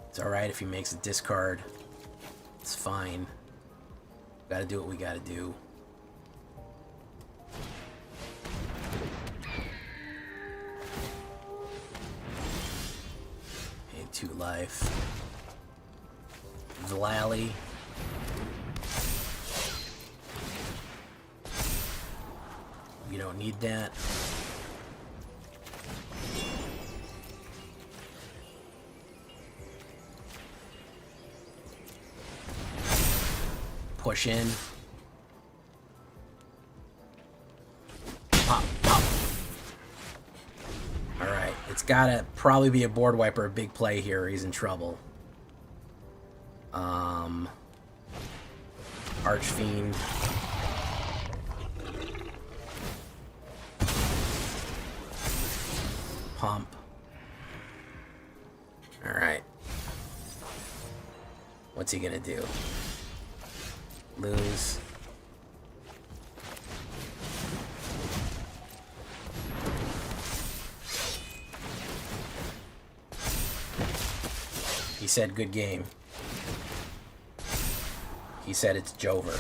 It's alright if he makes a discard. It's fine. Gotta do what we gotta do. 2 life. Villainy. We don't need that. Push in. Pop, pop. Alright, it's gotta probably be a board wiper, a big play here, or he's in trouble. Archfiend. Pump. Alright. What's he gonna do? Lose. He said good game. He said it's Jover.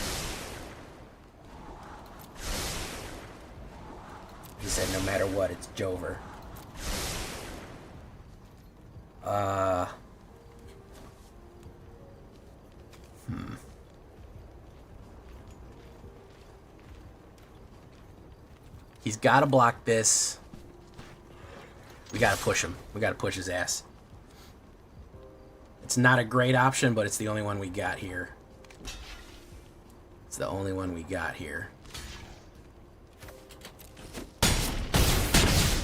He said no matter what, it's Jover. He's got to block this. We got to push him. We got to push his ass. It's not a great option, but it's the only one we got here. It's the only one we got here.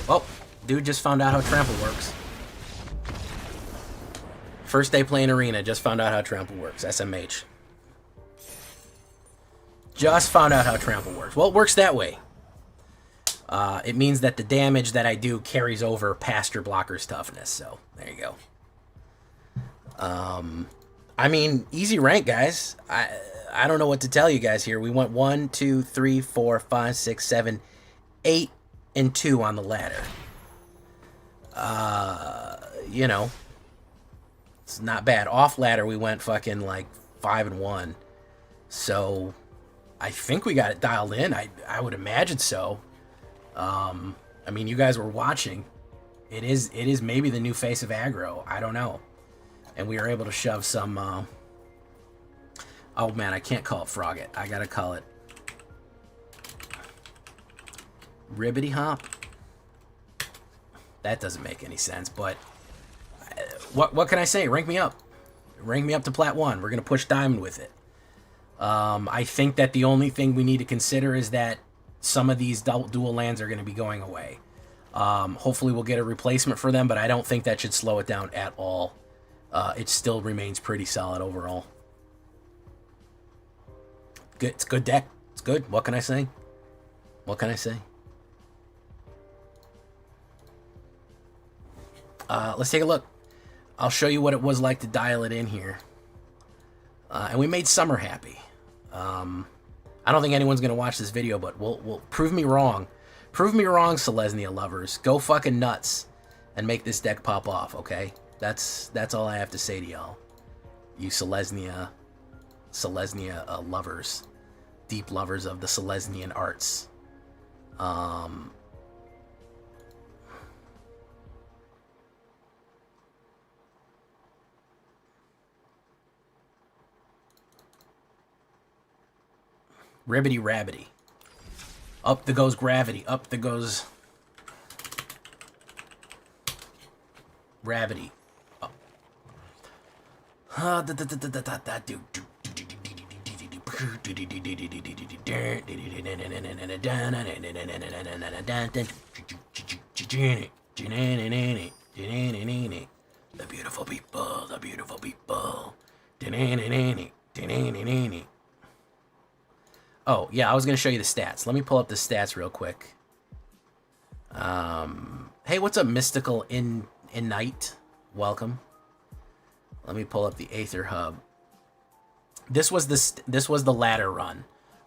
Oh, dude just found out how trample works. First day playing Arena, just found out how trample works. SMH. Just found out how trample works. Well, it works that way. It means that the damage that I do carries over past your blocker's toughness. So, there you go. I mean, easy rank, guys. I don't know what to tell you guys here. We went 1, 2, 3, 4, 5, 6, 7, 8, and 2 on the ladder. You know, it's not bad. Off ladder, we went fucking like 5 and 1. So, I think we got it dialed in. I would imagine so. I mean, you guys were watching. It is maybe the new face of aggro. I don't know. And we were able to shove some, oh man, I can't call it Frogget. I gotta call it Ribbity Hop. That doesn't make any sense, but what can I say? Rank me up. Rank me up to Plat 1. We're gonna push Diamond with it. I think that the only thing we need to consider is that some of these dual lands are going to be going away. Hopefully we'll get a replacement for them, but I don't think that should slow it down at all. It still remains pretty solid overall. Good. It's a good deck. It's good. What can I say? What can I say? Let's take a look. I'll show you what it was like to dial it in here. And we made Summer happy. I don't think anyone's going to watch this video, but we'll prove me wrong. Prove me wrong, Selesnya lovers. Go fucking nuts and make this deck pop off, okay? That's all I have to say to y'all. You Selesnya lovers. Deep lovers of the Selesnyan arts. Ribbity rabbity. Up there goes gravity. Up there goes gravity. The beautiful people, the beautiful people. Oh, yeah, I was going to show you the stats. Let me pull up the stats real quick. Hey, what's up, Mystical in Night? Welcome. Let me pull up the AetherHub. This was the ladder run.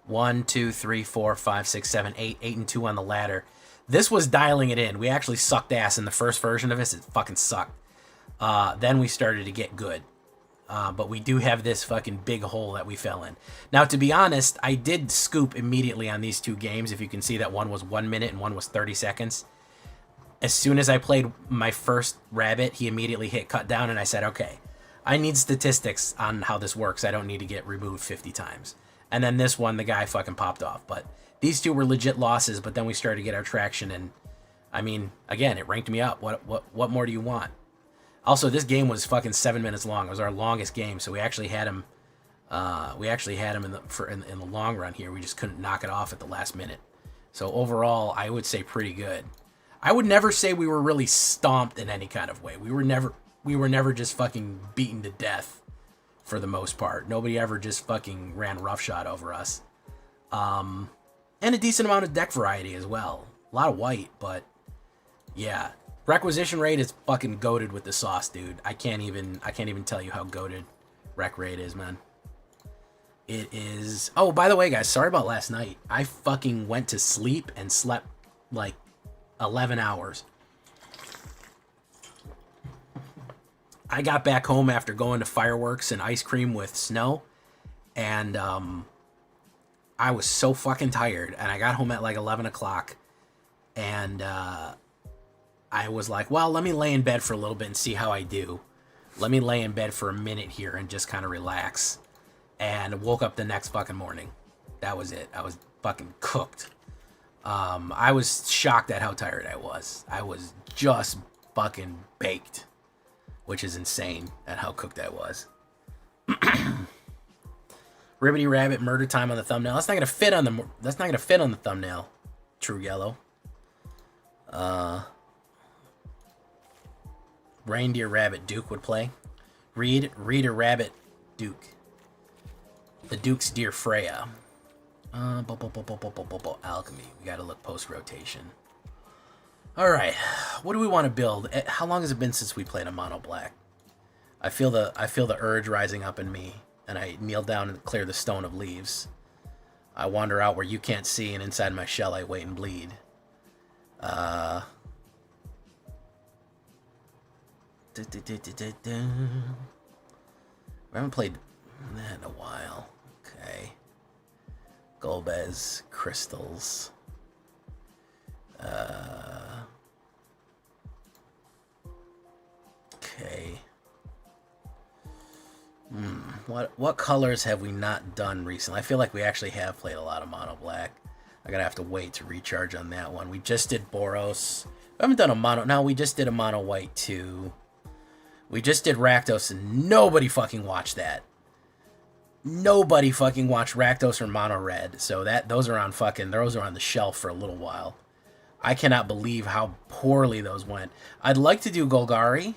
1, 2, 3, 4, 5, 6, 7, 8. 8 and 2 on the ladder. This was dialing it in. We actually sucked ass in the first version of this. It fucking sucked. Then we started to get good. But we do have this fucking big hole that we fell in. Now, to be honest, I did scoop immediately on these two games. If you can see that one was 1 minute and one was 30 seconds. As soon as I played my first rabbit, he immediately hit cut down, and I said, okay, I need statistics on how this works. I don't need to get removed 50 times. And then this one, the guy fucking popped off. But these two were legit losses, but then we started to get our traction, and I mean, again, it ranked me up. What more do you want? Also, this game was fucking 7 minutes long. It was our longest game, so we actually had him. In the long run here. We just couldn't knock it off at the last minute. So overall, I would say pretty good. I would never say we were really stomped in any kind of way. We were never just fucking beaten to death, for the most part. Nobody ever just fucking ran roughshod over us. And a decent amount of deck variety as well. A lot of white, but yeah. Requisition rate is fucking goated with the sauce, dude. I can't even tell you how goated rec rate is, man. It is... Oh, by the way, guys, sorry about last night. I fucking went to sleep and slept like 11 hours. I got back home after going to fireworks and ice cream with snow, and I was so fucking tired, and I got home at like 11 o'clock, and I was like, well, let me lay in bed for a little bit and see how I do. Let me lay in bed for a minute here and just kind of relax. And woke up the next fucking morning. That was it. I was fucking cooked. I was shocked at how tired I was. I was just fucking baked, which is insane at how cooked I was. Ribbity Rabbit murder time on the thumbnail. That's not gonna fit on the thumbnail. True Yellow. Reindeer Rabbit Duke would play. Reader Rabbit Duke. The Duke's Dear Freya. Alchemy. We gotta look post-rotation. Alright. What do we want to build? How long has it been since we played a mono black? I feel the urge rising up in me, and I kneel down and clear the stone of leaves. I wander out where you can't see, and inside my shell I wait and bleed. We haven't played that in a while. Okay. Golbez, crystals. Okay. What colors have we not done recently? I feel like we actually have played a lot of mono black. I'm gonna have to wait to recharge on that one. We just did Boros. We haven't done a mono. No, we just did a mono white too. We just did Rakdos, and nobody fucking watched that. Nobody fucking watched Rakdos or Mono Red, so those are on the shelf for a little while. I cannot believe how poorly those went. I'd like to do Golgari,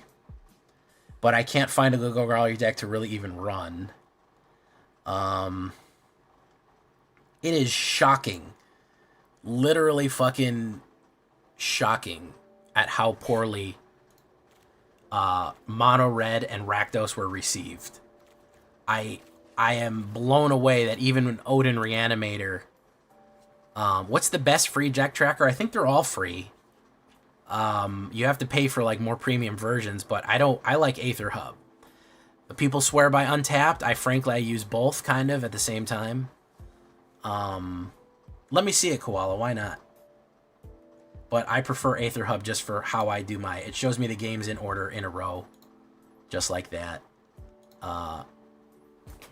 but I can't find a Golgari deck to really even run. It is shocking. Literally fucking shocking at how poorly Mono Red and Rakdos were received. I am blown away that even an Odin Reanimator... what's the best free deck tracker? I think they're all free. You have to pay for like more premium versions, but I don't. I like AetherHub. People swear by Untapped. I frankly use both kind of at the same time. Let me see it, Koala. Why not? But I prefer AetherHub just for how I do my. It shows me the games in order in a row, just like that.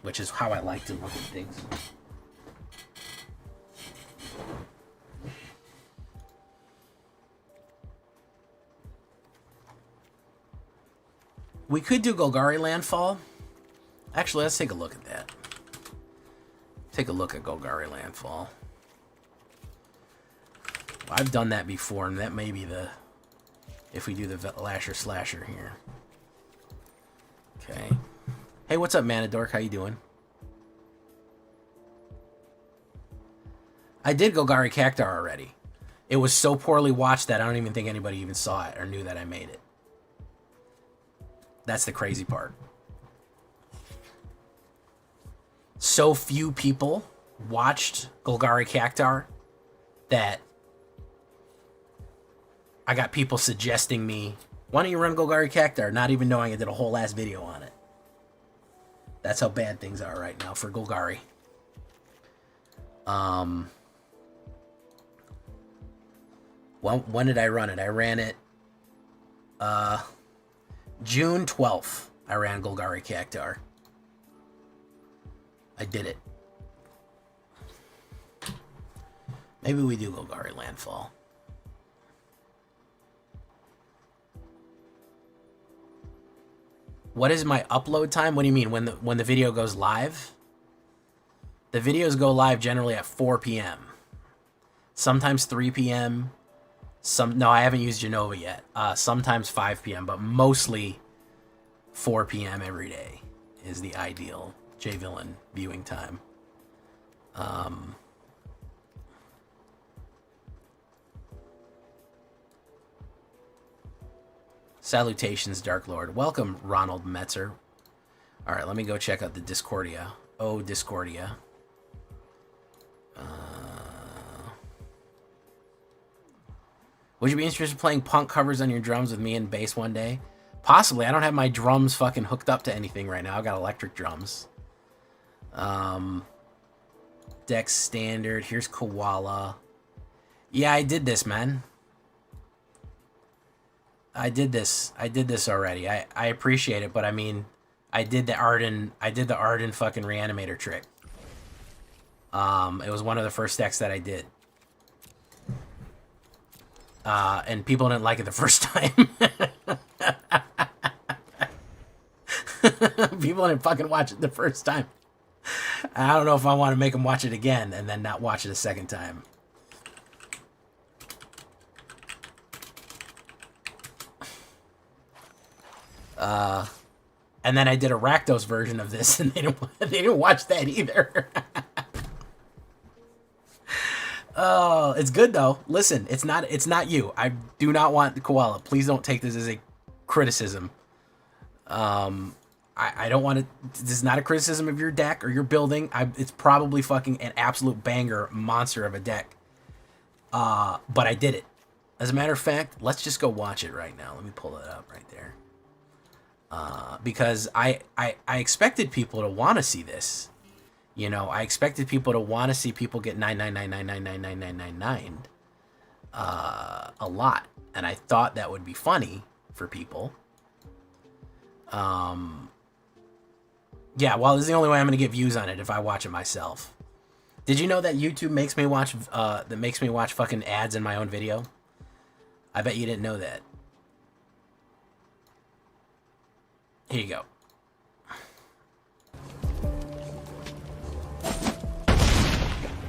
Which is how I like to look at things. We could do Golgari Landfall. Actually, let's take a look at that. Take a look at Golgari Landfall. I've done that before, and that may be the... If we do the Lasher Slasher here. Okay. Hey, what's up, Manadork? How you doing? I did Golgari Cactar already. It was so poorly watched that I don't even think anybody even saw it or knew that I made it. That's the crazy part. So few people watched Golgari Cactar that I got people suggesting me, why don't you run Golgari Cactar, not even knowing I did a whole ass video on it. That's how bad things are right now for Golgari. When did I run it? I ran it June 12th. I ran Golgari Cactar. I did it. Maybe we do Golgari Landfall. What is my upload time? What do you mean? When the video goes live? The videos go live generally at 4 p.m. Sometimes 3 p.m. No, I haven't used Genova yet. Sometimes 5 p.m., but mostly 4 p.m. every day is the ideal J-Villain viewing time. Salutations, Dark Lord. Welcome, Ronald Metzer. All right, let me go check out the Discordia. Oh, Discordia. Would you be interested in playing punk covers on your drums with me and bass one day? Possibly. I don't have my drums fucking hooked up to anything right now. I've got electric drums. Dex Standard. Here's Koala. Yeah, I did this, man. I did this already. I appreciate it, but I mean, I did the Arden fucking reanimator trick. It was one of the first decks that I did. And people didn't like it the first time. People didn't fucking watch it the first time. I don't know if I want to make them watch it again and then not watch it a second time. And then I did a Rakdos version of this, and they didn't watch that either. Oh, it's good though. Listen, it's not you. I do not want the Koala. Please don't take this as a criticism. I don't want to. This is not a criticism of your deck or your building. It's probably fucking an absolute banger monster of a deck. But I did it. As a matter of fact, let's just go watch it right now. Let me pull it up right there. Because I expected people to want to see this. You know, I expected people to want to see people get 999999999 a lot, and I thought that would be funny for people. Yeah, well, this is the only way I'm gonna get views on it if I watch it myself. Did you know that YouTube makes me watch fucking ads in my own video? I bet you didn't know that. Here you go.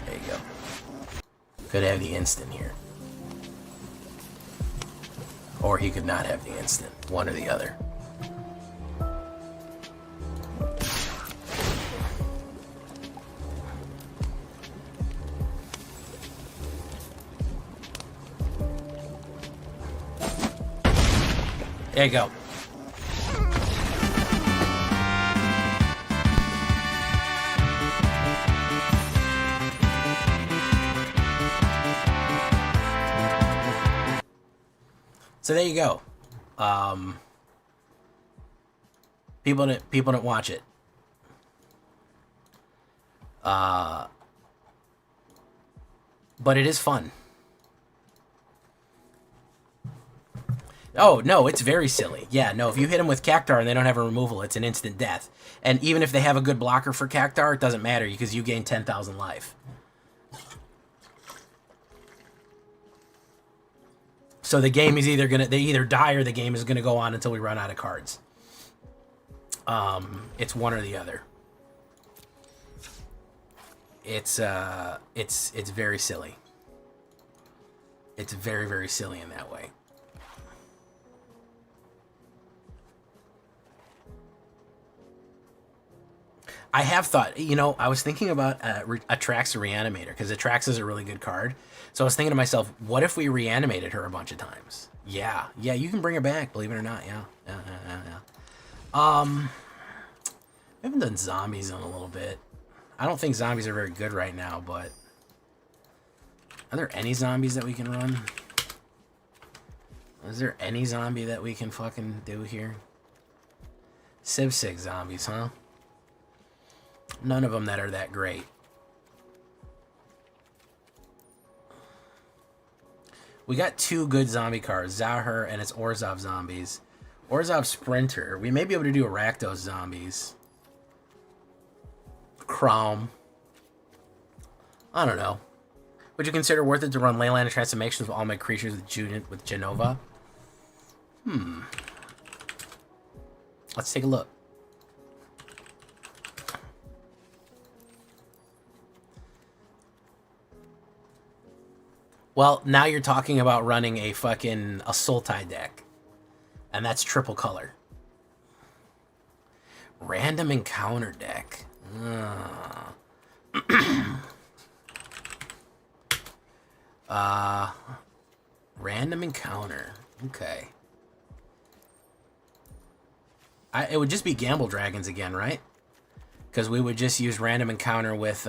There you go. Could have the instant here. Or he could not have the instant. One or the other. There you go. So there you go. People didn't watch it. But it is fun. Oh, no, it's very silly. Yeah, no, if you hit them with Cactar and they don't have a removal, it's an instant death. And even if they have a good blocker for Cactar, it doesn't matter because you gain 10,000 life. So the game is they either die or the game is gonna go on until we run out of cards. It's one or the other. It's very silly. It's very, very silly in that way. I have thought, I was thinking about Atraxa Reanimator, because Atraxa is a really good card. So I was thinking to myself, what if we reanimated her a bunch of times? Yeah, you can bring her back, believe it or not. Yeah. We haven't done zombies in a little bit. I don't think zombies are very good right now, but are there any zombies that we can run? Is there any zombie that we can fucking do here? Civ 6 zombies, huh? None of them that are that great. We got 2 good zombie cards, Zahir and its Orzhov zombies. Orzhov Sprinter. We may be able to do Rakdos zombies. Chrome. I don't know. Would you consider worth it to run Leyline Transformations with all my creatures with Genova? Let's take a look. Well, now you're talking about running a fucking Sultai deck. And that's triple color. Random encounter deck. Random encounter. Okay. It would just be Gamble Dragons again, right? Because we would just use random encounter with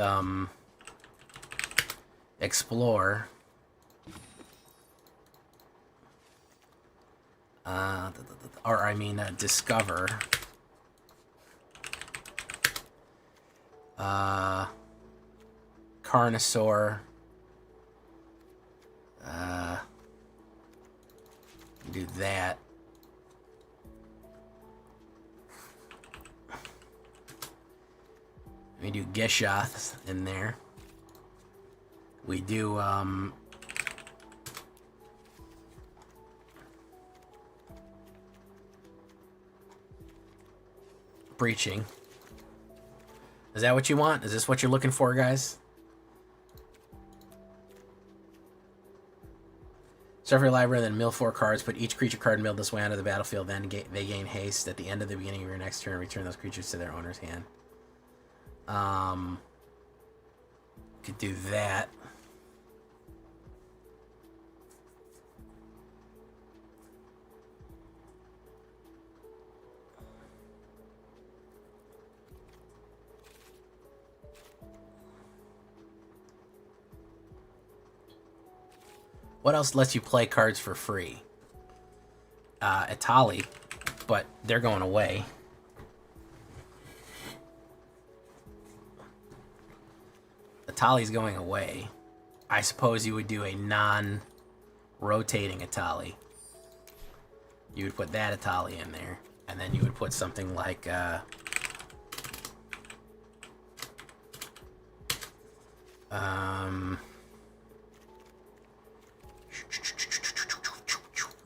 Explore. Discover. Carnosaur. Do that. We do Geshoth in there. We do, Breaching. Is that what you want? Is this what you're looking for, guys? Start your library, then mill 4 cards. Put each creature card milled this way onto the battlefield. Then they gain haste at the end of the beginning of your next turn. Return those creatures to their owner's hand. Could do that. What else lets you play cards for free? Itali, but they're going away. Itali's going away. I suppose you would do a non-rotating Itali. You would put that Itali in there, and then you would put something like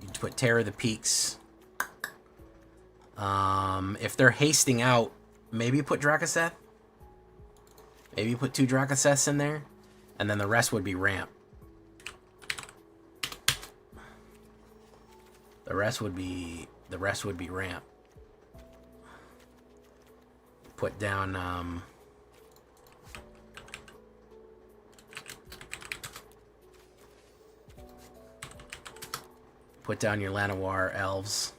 you'd put Terror of the Peaks. If they're hasting out, maybe you put Drakaseth. Maybe you put 2 Drakaseths in there, and then the rest would be ramp. The rest would be ramp. Put down put down your Llanowar elves.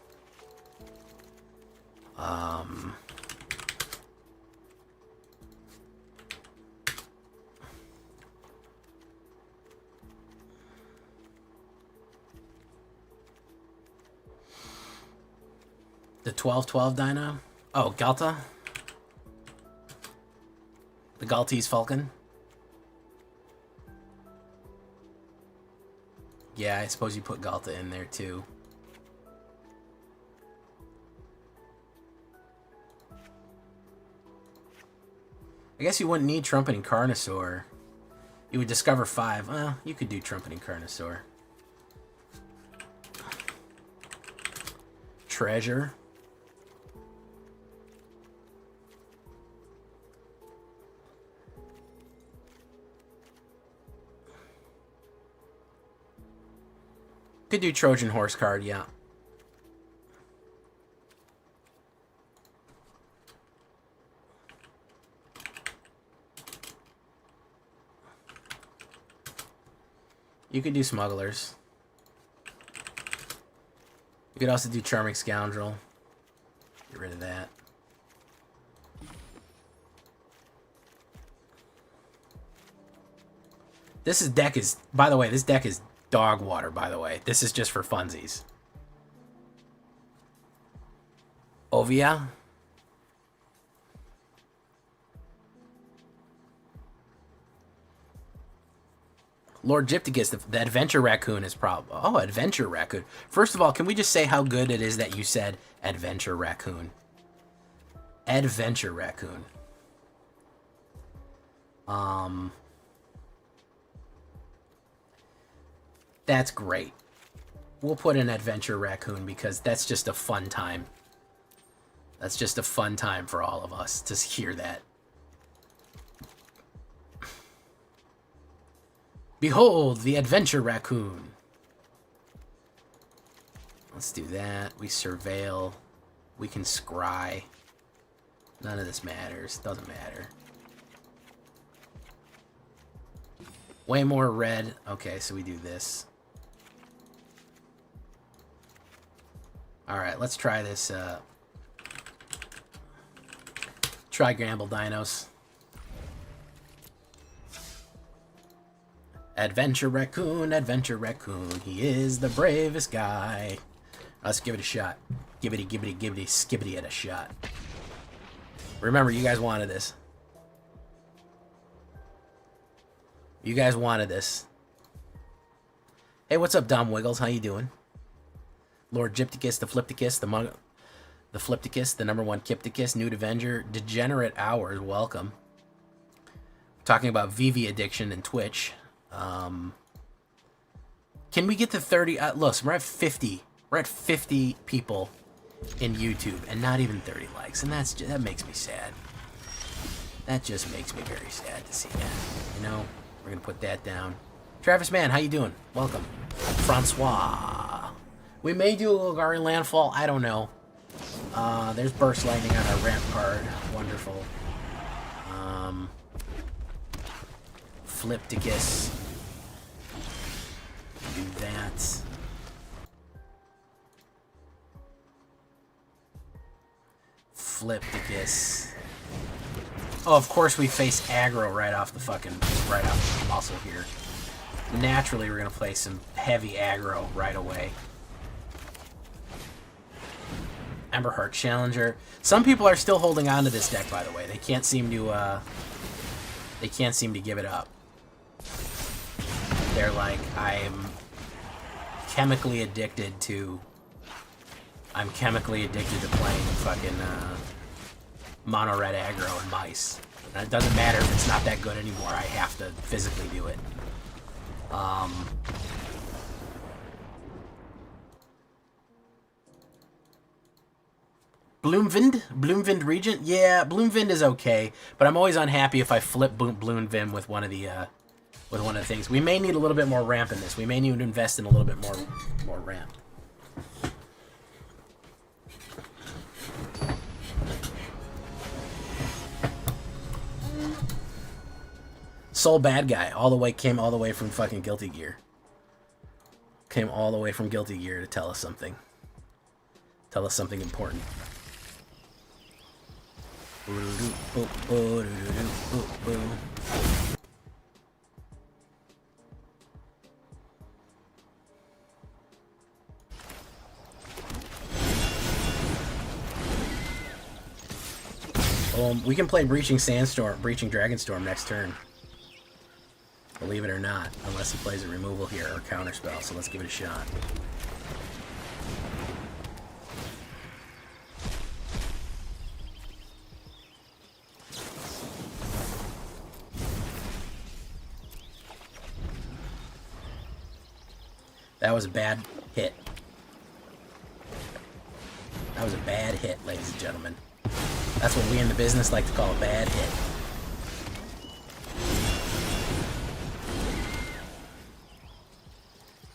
The 1212 dyno? Oh, Galta? The Galtese Falcon? Yeah, I suppose you put Galta in there too. I guess you wouldn't need Trumpeting Carnosaur. You would discover 5. Well, you could do Trumpeting Carnosaur. Treasure. Could do Trojan Horse card, yeah. You could do Smugglers. You could also do Charming Scoundrel. Get rid of that. This deck is, by the way, this deck is dog water, by the way. This is just for funsies. Ovia. Lord Gypticus, the Adventure Raccoon is probably... Oh, Adventure Raccoon. First of all, can we just say how good it is that you said Adventure Raccoon? Adventure Raccoon. That's great. We'll put in Adventure Raccoon because that's just a fun time. That's just a fun time for all of us to hear that. Behold, the Adventure Raccoon. Let's do that. We surveil. We can scry. None of this matters. Doesn't matter. Way more red. Okay, so we do this. Alright, let's try this. Try Gamble Dinos. Adventure Raccoon, Adventure Raccoon. He is the bravest guy. Let's give it a shot. Gibbity, gibbity, gibbity, skibbity at a shot. Remember, you guys wanted this. You guys wanted this. Hey, what's up, Dom Wiggles? How you doing? Lord Gypticus, the Flipticus, the Flipticus, the #1 Kipticus, Nude Avenger, Degenerate Hours, welcome. Talking about VV addiction and Twitch. Can we get to 30? Look, we're at 50. We're at 50 people in YouTube and not even 30 likes, and that makes me sad. That just makes me very sad to see that. You know, we're gonna put that down. Travis Mann, how you doing? Welcome. Francois. We may do a Golgari Landfall. I don't know. There's Burst Lightning on our ramp card. Wonderful. Flipticus. Do that. Flipticus. Oh, of course we face aggro right off the muscle here. Naturally, we're gonna play some heavy aggro right away. Emberheart Challenger. Some people are still holding on to this deck, by the way. They can't seem to give it up. They're like, I'm chemically addicted to playing fucking mono red aggro and mice. And it doesn't matter if it's not that good anymore. I have to physically do it. Bloomvind Regent? Yeah, Bloomvind is okay, but I'm always unhappy if I flip Bloomvind with one of the things. We may need a little bit more ramp in this. We may need to invest in a little bit more ramp. Soul Bad Guy came all the way from fucking Guilty Gear. Came all the way from Guilty Gear to tell us something. Tell us something important. Boom. We can play Breaching Dragonstorm next turn. Believe it or not, unless he plays a removal here or counterspell. So let's give it a shot. That was a bad hit. That was a bad hit, ladies and gentlemen. That's what we in the business like to call a bad hit.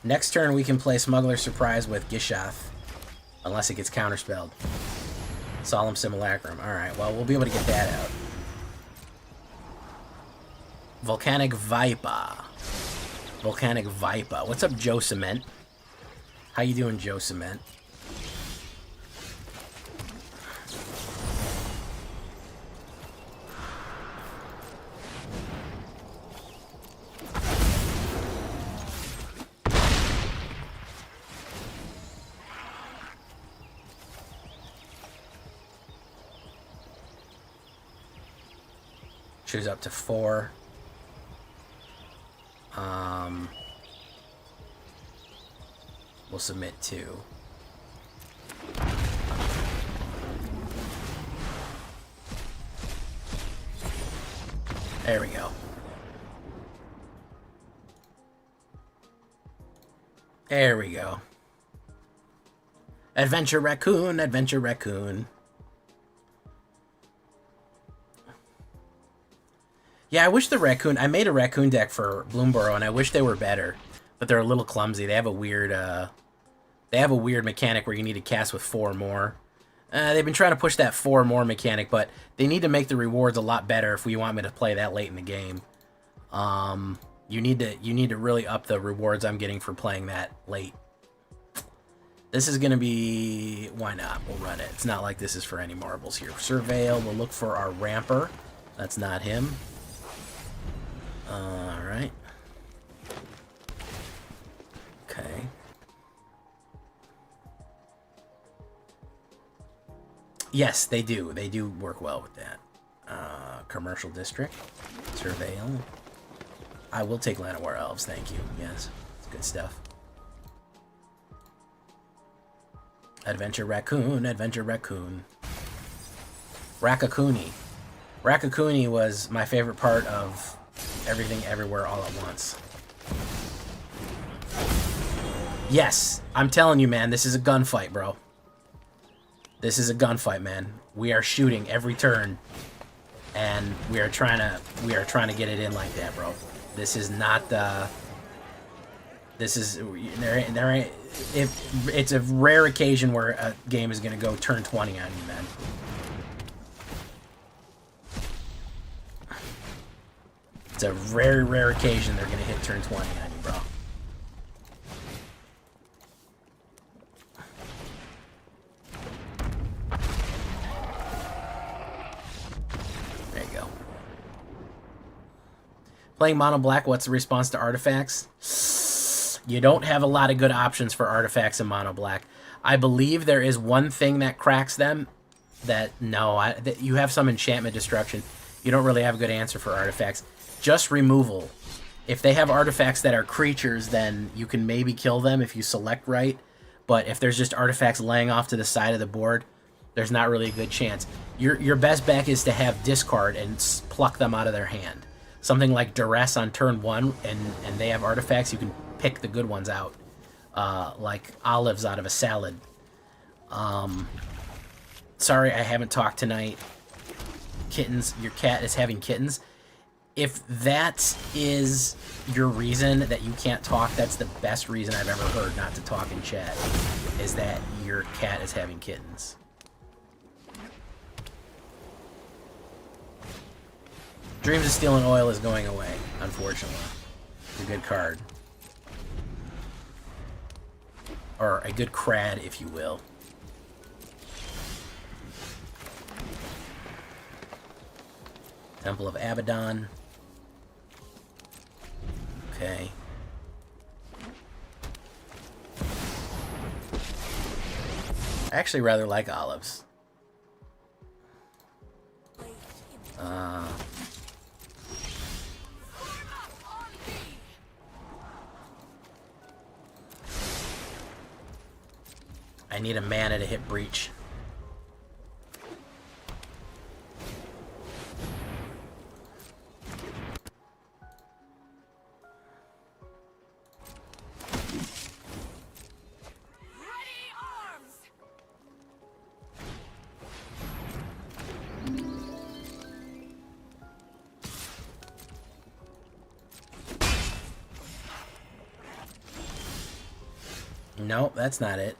Next turn we can play Smuggler's Surprise with Gishath, unless it gets counterspelled. Solemn Simulacrum. Alright, well, we'll be able to get that out. Volcanic Viper. Volcanic Viper. What's up, Joe Cement? How you doing, Joe Cement? Choose up to 4. We'll submit 2. There we go. There we go. Adventure Raccoon, Adventure Raccoon. Yeah, I wish the Raccoon... I made a Raccoon deck for Bloomborough, and I wish they were better. But they're a little clumsy. They have a weird, mechanic where you need to cast with 4 more. They've been trying to push that 4 more mechanic, but they need to make the rewards a lot better if we want me to play that late in the game. You need to really up the rewards I'm getting for playing that late. This is going to be... Why not? We'll run it. It's not like this is for any marbles here. Surveil, we'll look for our Ramper. That's not him. Alright. Okay. Yes, they do. They do work well with that. Commercial District. Surveil. I will take Llanowar Elves, thank you. Yes, it's good stuff. Adventure Raccoon, Adventure Raccoon. Raccoony. Raccoony was my favorite part of Everything Everywhere All at Once. Yes, I'm telling you, man, this is a gunfight, bro. This is a gunfight, man. We are shooting every turn, and we are trying to get it in like that, bro. This is not this is it's a rare occasion where a game is going to go turn 20 on you, man. It's a very rare occasion they're going to hit turn 20 on you, bro. There you go. Playing mono black, what's the response to artifacts? You don't have a lot of good options for artifacts in mono black. I believe there is one thing that cracks them. That you have some enchantment destruction. You don't really have a good answer for artifacts. Just removal. If they have artifacts that are creatures, then you can maybe kill them if you select right. But if there's just artifacts laying off to the side of the board, there's not really a good chance. Your best bet is to have discard and pluck them out of their hand. Something like Duress on turn 1, and they have artifacts, you can pick the good ones out. Like olives out of a salad. Sorry I haven't talked tonight. Kittens, your cat is having kittens. If that is your reason that you can't talk, that's the best reason I've ever heard not to talk in chat, is that your cat is having kittens. Dreams of Steel and Oil is going away, unfortunately. It's a good card. Or a good crad, if you will. Temple of Abaddon. Okay. I actually rather like olives. I need a mana to hit breach. Nope, that's not it.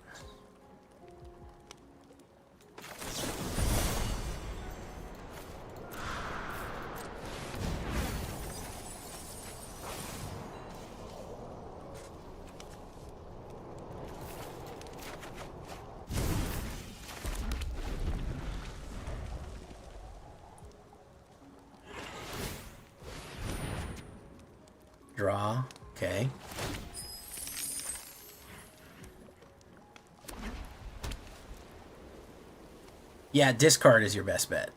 Draw, okay. Yeah, discard is your best bet.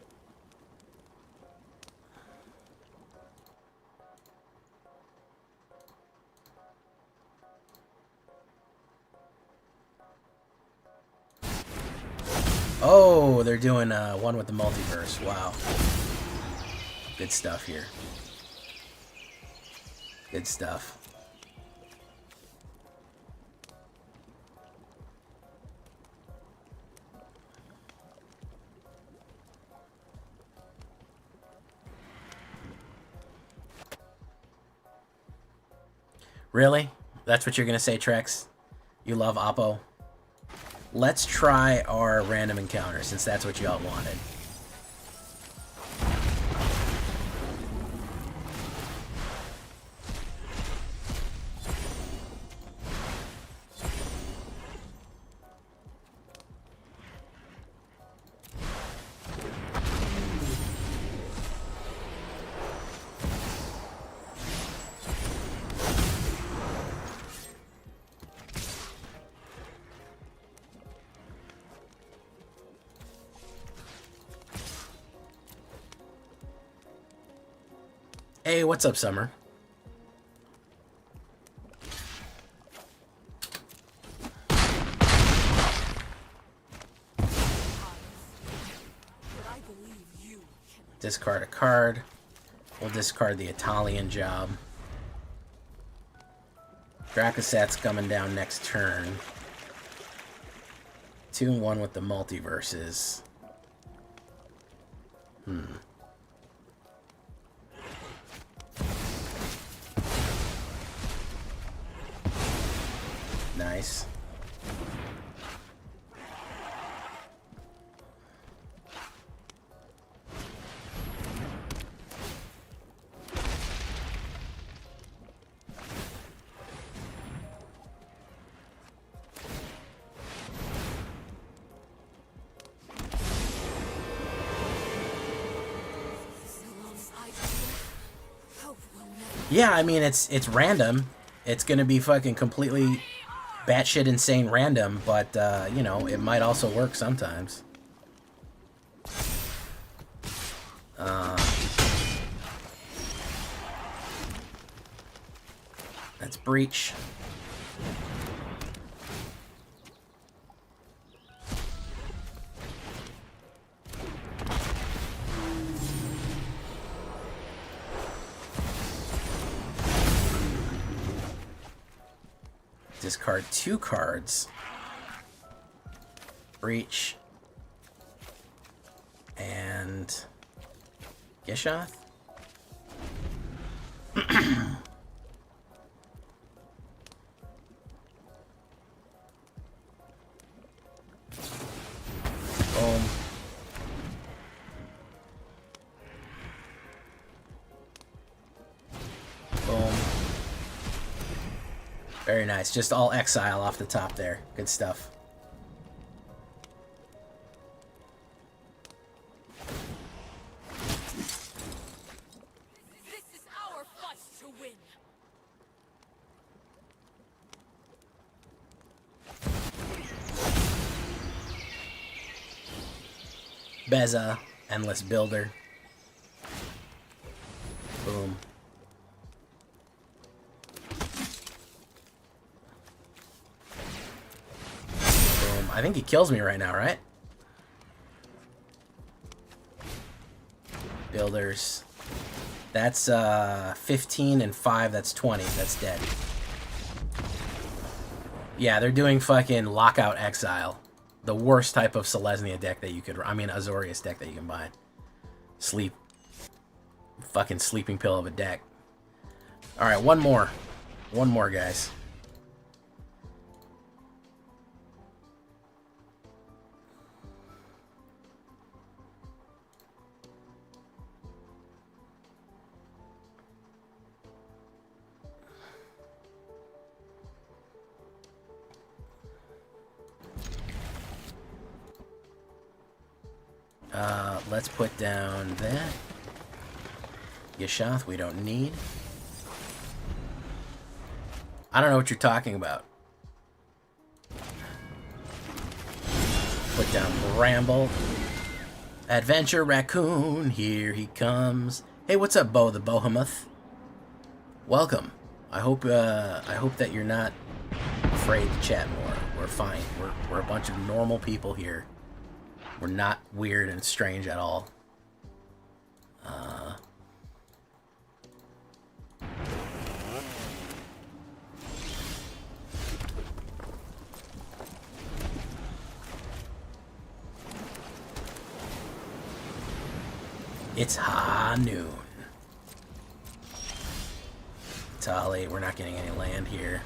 Oh, they're doing one with the multiverse. Wow. Good stuff here. Good stuff. Really? That's what you're going to say, Trex? You love Oppo? Let's try our random encounter, since that's what y'all wanted. Hey, what's up, Summer? Discard a card. We'll discard the Italian job. Dracosat's coming down next turn. 2-1 with the multiverses. Nice. Yeah, I mean, it's random. It's gonna be fucking completely batshit insane random, but, you know, it might also work sometimes. That's breach. Discard 2 cards. Breach. And Gishoth? Boom. Boom. Very nice. Just all exile off the top there. Good stuff. This is our fight to win. Beza, Endless Builder. Boom. Boom. I think he kills me right now, right? Builders. That's 15 and 5, that's 20. That's dead. Yeah, they're doing fucking Lockout Exile. The worst type of Selesnya deck that you could... I mean, Azorius deck that you can buy. Sleep. Fucking sleeping pill of a deck. Alright, one more. One more, guys. Let's put down that. Yashath, we don't need. I don't know what you're talking about. Put down Bramble. Adventure Raccoon, here he comes. Hey, what's up, Bo the Bohemoth? Welcome. I hope that you're not afraid to chat more. We're fine. We're a bunch of normal people here. We're not weird and strange at all. It's high noon. It's all late. We're not getting any land here.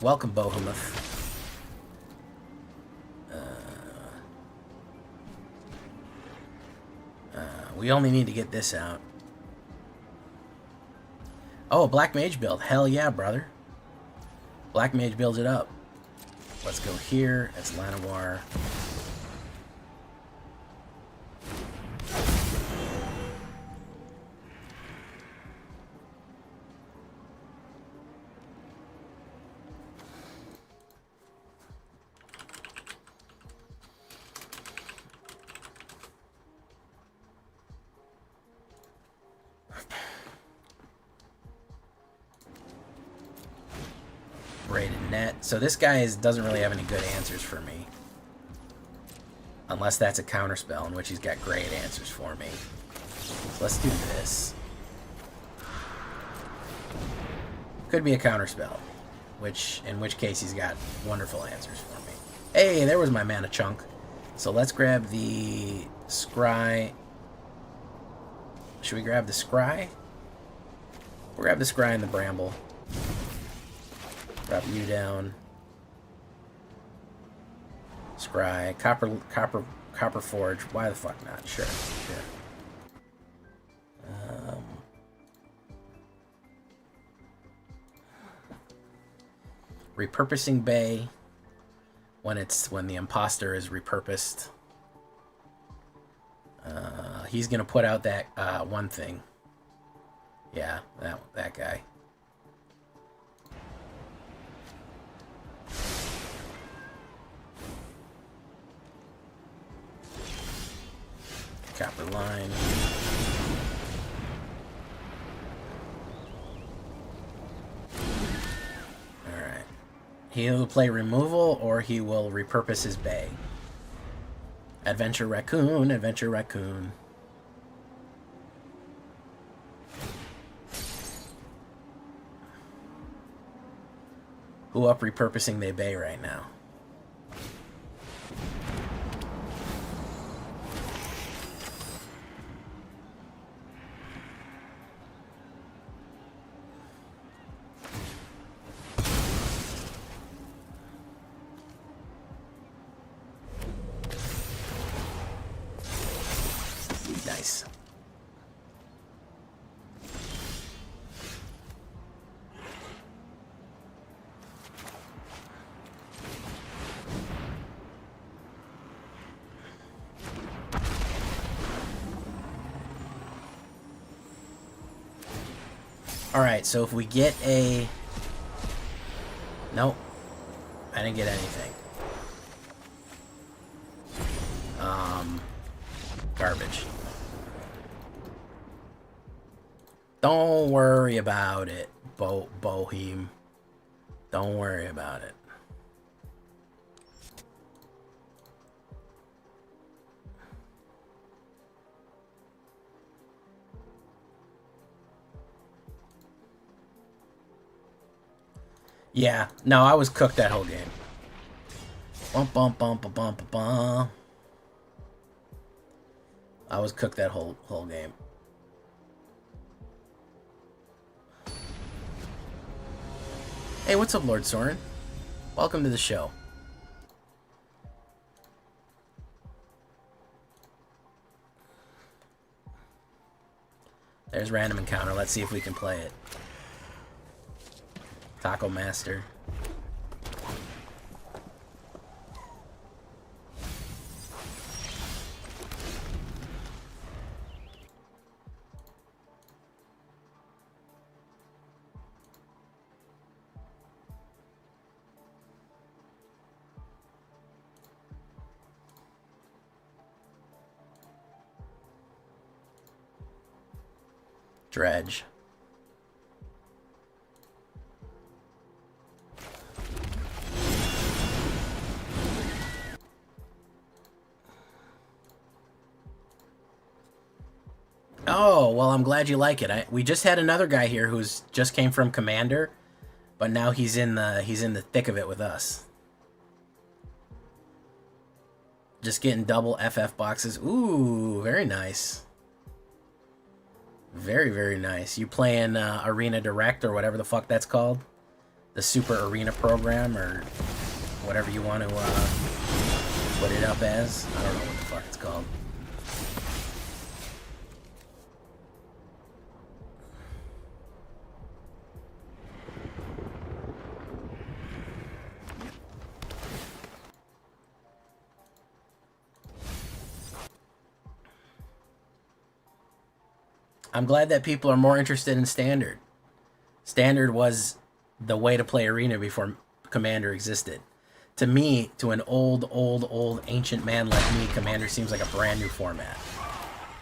Welcome, Bohemoth. We only need to get this out. Oh, a Black Mage build. Hell yeah, brother. Black Mage builds it up. Let's go here. That's Llanowar. So this guy doesn't really have any good answers for me. Unless that's a counterspell, in which he's got great answers for me. So let's do this. Could be a counterspell. In which case he's got wonderful answers for me. Hey, there was my mana chunk. So let's grab the Scry. Should we grab the Scry? We'll grab the Scry and the Bramble. Drop you down. Scry. Copper Forge. Why the fuck not? Sure. Repurposing Bay. When the imposter is repurposed. He's gonna put out that one thing. Yeah, that guy. Copper line. Alright. He'll play removal or he will repurpose his bay. Adventure Raccoon, Adventure Raccoon. Who up repurposing their bay right now? Nice. Alright, so if we get a... Nope. I didn't get anything. Garbage. Don't worry about it, Bohem. Don't worry about it. Yeah, no, I was cooked that whole game. Bum bum bum bum bum bum bum. I was cooked that whole game. Hey, what's up, Lord Soren? Welcome to the show. There's random encounter. Let's see if we can play it. Taco Master. Dredge. Oh, well, I'm glad you like it. We just had another guy here who's just came from Commander, but now he's in the thick of it with us. Just getting double FF boxes. Ooh, very nice. Very, very nice. You playing Arena Direct or whatever the fuck that's called? The Super Arena program or whatever you want to put it up as. I don't know what the fuck it's called. I'm glad that people are more interested in Standard. Standard was the way to play Arena before Commander existed. To me, to an old ancient man like me, Commander seems like a brand new format.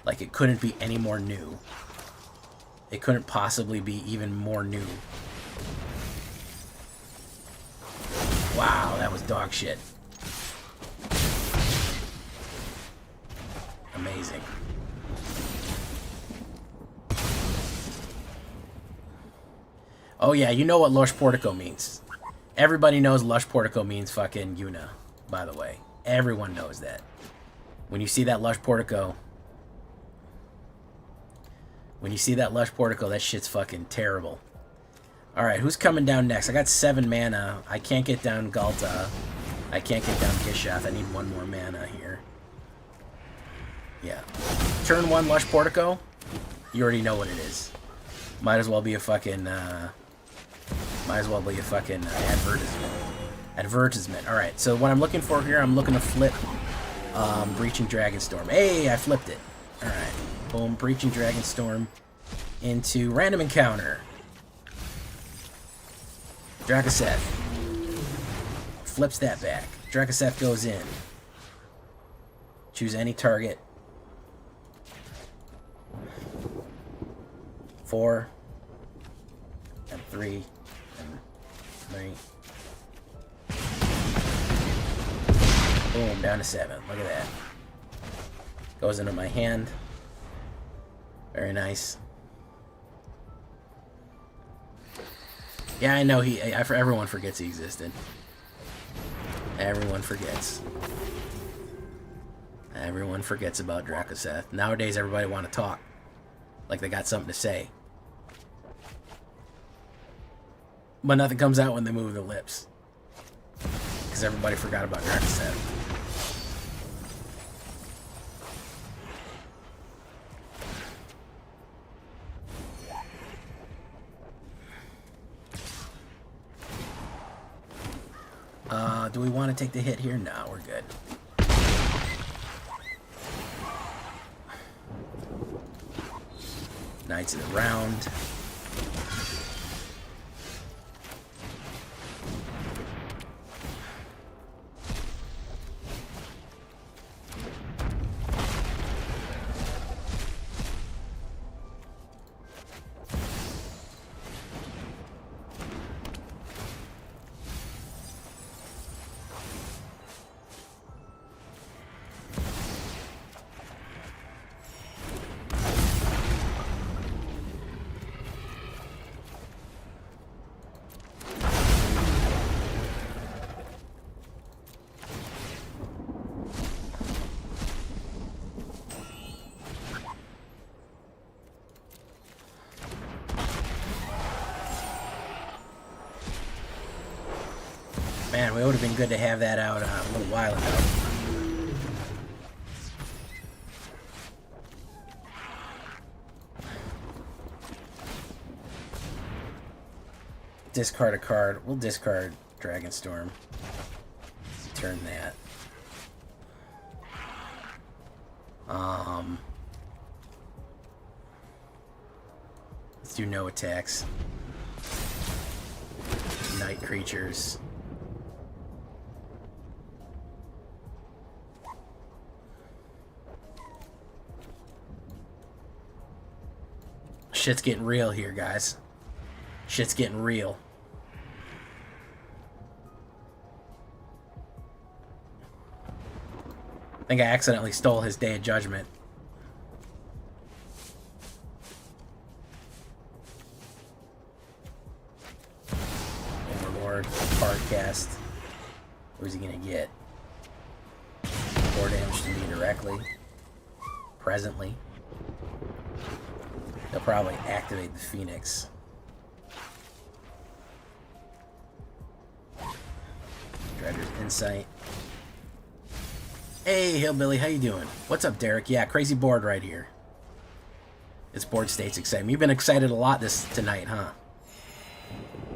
Like it couldn't be any more new. It couldn't possibly be even more new. Wow, that was dog shit. Amazing. Oh yeah, you know what Lush Portico means. Everybody knows Lush Portico means fucking Yuna, by the way. Everyone knows that. When you see that Lush Portico... that shit's fucking terrible. Alright, who's coming down next? I got 7 mana. I can't get down Galta. I can't get down Gishath. I need 1 more mana here. Yeah. Turn 1 Lush Portico. You already know what it is. Might as well be a fucking... advertisement. Alright, so what I'm looking for here, I'm looking to flip Breaching Dragonstorm. Hey, I flipped it. Alright. Boom, Breaching Dragonstorm into random encounter. Drakaseth. Flips that back. Drakaseth goes in. Choose any target. 4 and 3 and 3. Boom, down to 7. Look at that. Goes into my hand. Very nice. Yeah, I know everyone forgets he existed. Everyone forgets. Everyone forgets about Drakaseth. Nowadays, everybody want to talk. Like they got something to say. But nothing comes out when they move their lips. Because everybody forgot about Drakaseth. Do we want to take the hit here? No, we're good. Knights of the Round. Man, it would have been good to have that out a little while ago. Discard a card. We'll discard Dragonstorm. Turn that. Let's do no attacks. Night creatures. Shit's getting real here, guys. Shit's getting real. I think I accidentally stole his Day of Judgment. Overlord, card cast. Who's he gonna get? 4 damage to me directly. Presently. He'll probably activate the Phoenix. Dredger's Insight. Hey, Hillbilly, how you doing? What's up, Derek? Yeah, crazy board right here. This board state's exciting. You've been excited a lot tonight, huh?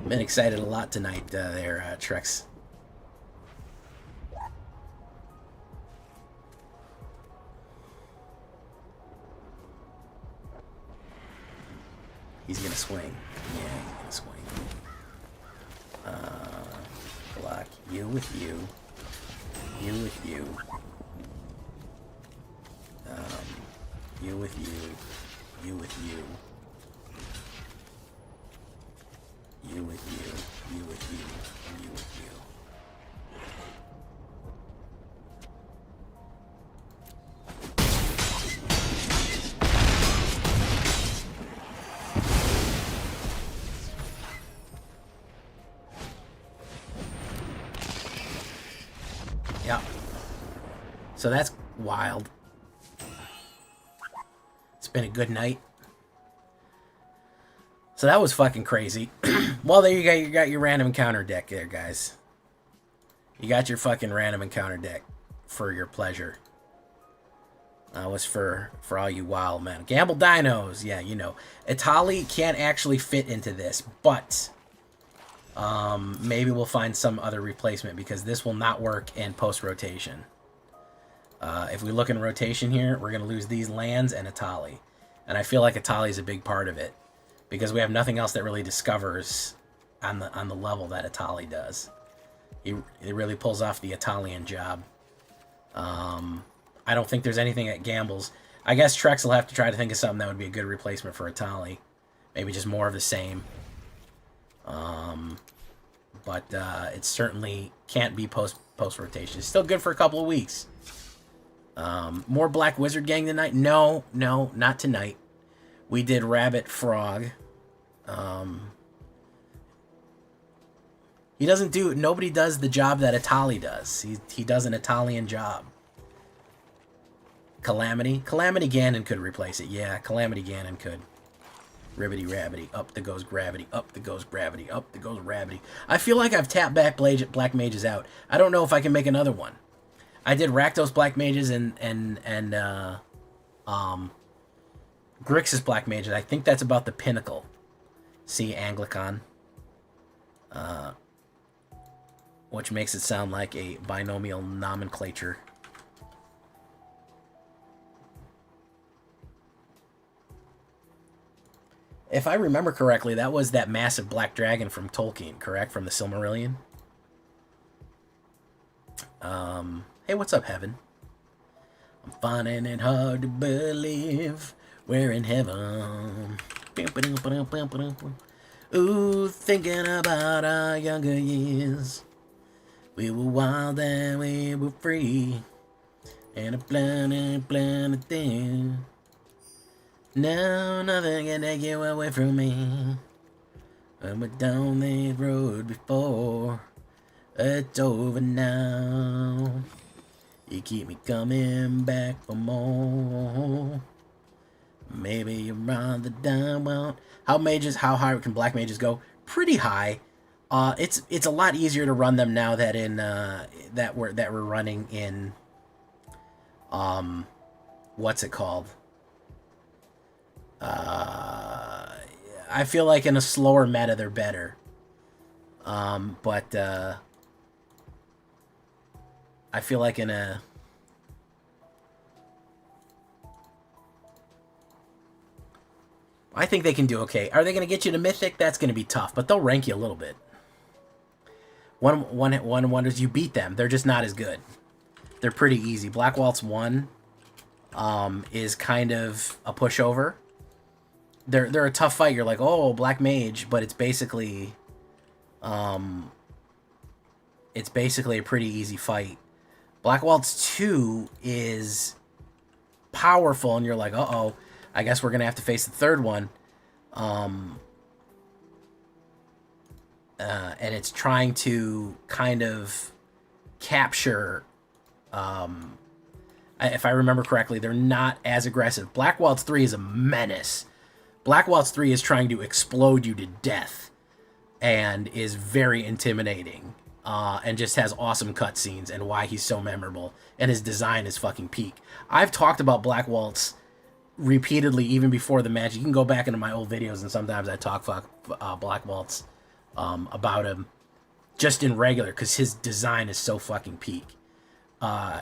Been excited a lot tonight there, Trex. He's gonna swing. Yeah, he's gonna swing. Block you with you. You with you. You with you. You with you. You with you. You with you. You with you. Yeah. So that's wild. It's been a good night. So that was fucking crazy. Well, there you got your random encounter deck there, guys. You got your fucking random encounter deck for your pleasure. That was for all you wild men. Gamble Dinos, yeah, you know. Itali can't actually fit into this, but maybe we'll find some other replacement because this will not work in post-rotation. If we look in rotation here, we're going to lose these lands and Itali. And I feel like Itali is a big part of it because we have nothing else that really discovers on the level that Itali does. It really pulls off the Italian job. I don't think there's anything that gambles. I guess Trex will have to try to think of something that would be a good replacement for Itali. Maybe just more of the same. But it certainly can't be post-rotation. It's still good for a couple of weeks. More Black Wizard Gang tonight? No, not tonight. We did Rabbit Frog. Nobody does the job that Itali does. He does an Italian job. Calamity Ganon could replace it. Yeah, Calamity Ganon could. Ribbity Rabbity, up the goes gravity, up the goes gravity, up the goes gravity. I feel like I've tapped back Black Mages out. I don't know if I can make another one. I did Rakdos Black Mages and Grixis Black Mages. I think that's about the pinnacle. See, Anglicon. Which makes it sound like a binomial nomenclature. If I remember correctly, that was that massive black dragon from Tolkien, correct? From the Silmarillion? Hey, what's up, Heaven? I'm finding it hard to believe we're in heaven. Ooh, thinking about our younger years. We were wild and we were free. And a planet thing. Now nothing can take you away from me. I went down that road before. It's over now. You keep me coming back for more. Maybe you're on the down. Well, how high can Black Mages go? Pretty high. It's a lot easier to run them now that in that we're running in what's it called? I feel like in a slower meta they're better. But I feel like in a I think they can do okay. Are they going to get you to Mythic? That's going to be tough, but they'll rank you a little bit. One wonders you beat them. They're just not as good. They're pretty easy. Black Waltz 1 is kind of a pushover. They're a tough fight. You're like, oh, Black Mage, but it's basically a pretty easy fight. Black Waltz 2 is powerful, and you're like, uh-oh, I guess we're going to have to face the third one. And it's trying to kind of capture, if I remember correctly, they're not as aggressive. Black Waltz 3 is a menace. Black Waltz 3 is trying to explode you to death and is very intimidating. And just has awesome cutscenes and why he's so memorable. And his design is fucking peak. I've talked about Black Waltz repeatedly even before the match. You can go back into my old videos and sometimes I talk Black Waltz about him just in regular because his design is so fucking peak.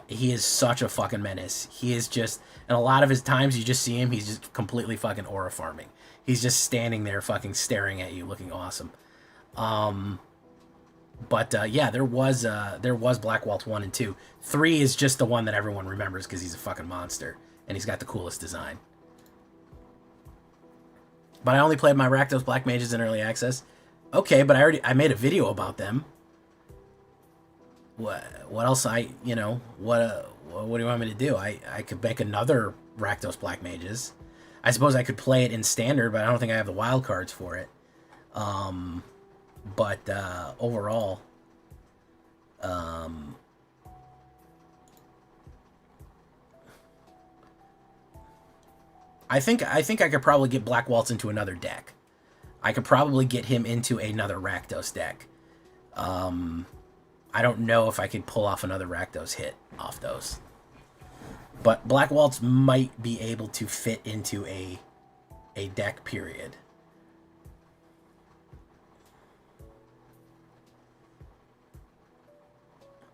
He is such a fucking menace. He is just, and a lot of his times you just see him, he's just completely fucking aura farming. He's just standing there fucking staring at you looking awesome. But yeah, there was Black Waltz 1 and 2. 3 is just the one that everyone remembers because he's a fucking monster. And he's got the coolest design. But I only played my Rakdos Black Mages in Early Access. Okay, but I made a video about them. What else what do you want me to do? I could make another Rakdos Black Mages. I suppose I could play it in Standard, but I don't think I have the wild cards for it. But overall, I think I could probably get Black Waltz into another deck. I could probably get him into another Rakdos deck. I don't know if I could pull off another Rakdos hit off those. But Black Waltz might be able to fit into a deck, period.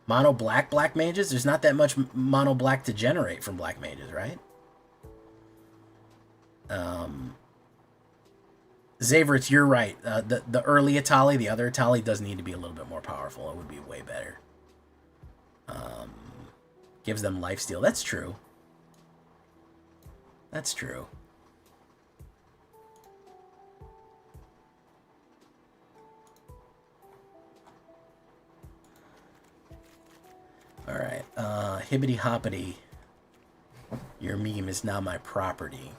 Mono Black Mages? There's not that much Mono Black to generate from Black Mages, right? Zaveritz, you're right. The early Atali, the other Atali, does need to be a little bit more powerful. It would be way better. Gives them lifesteal. That's true. That's true. Alright, Hibbity Hoppity. Your meme is now my property.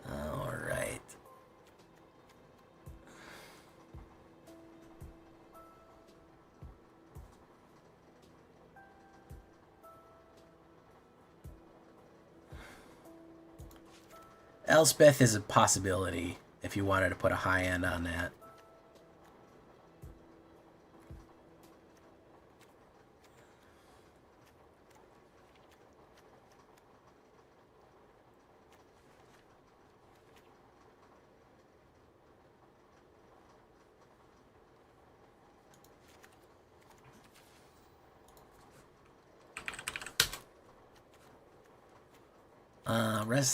All right. Elspeth is a possibility if you wanted to put a high end on that.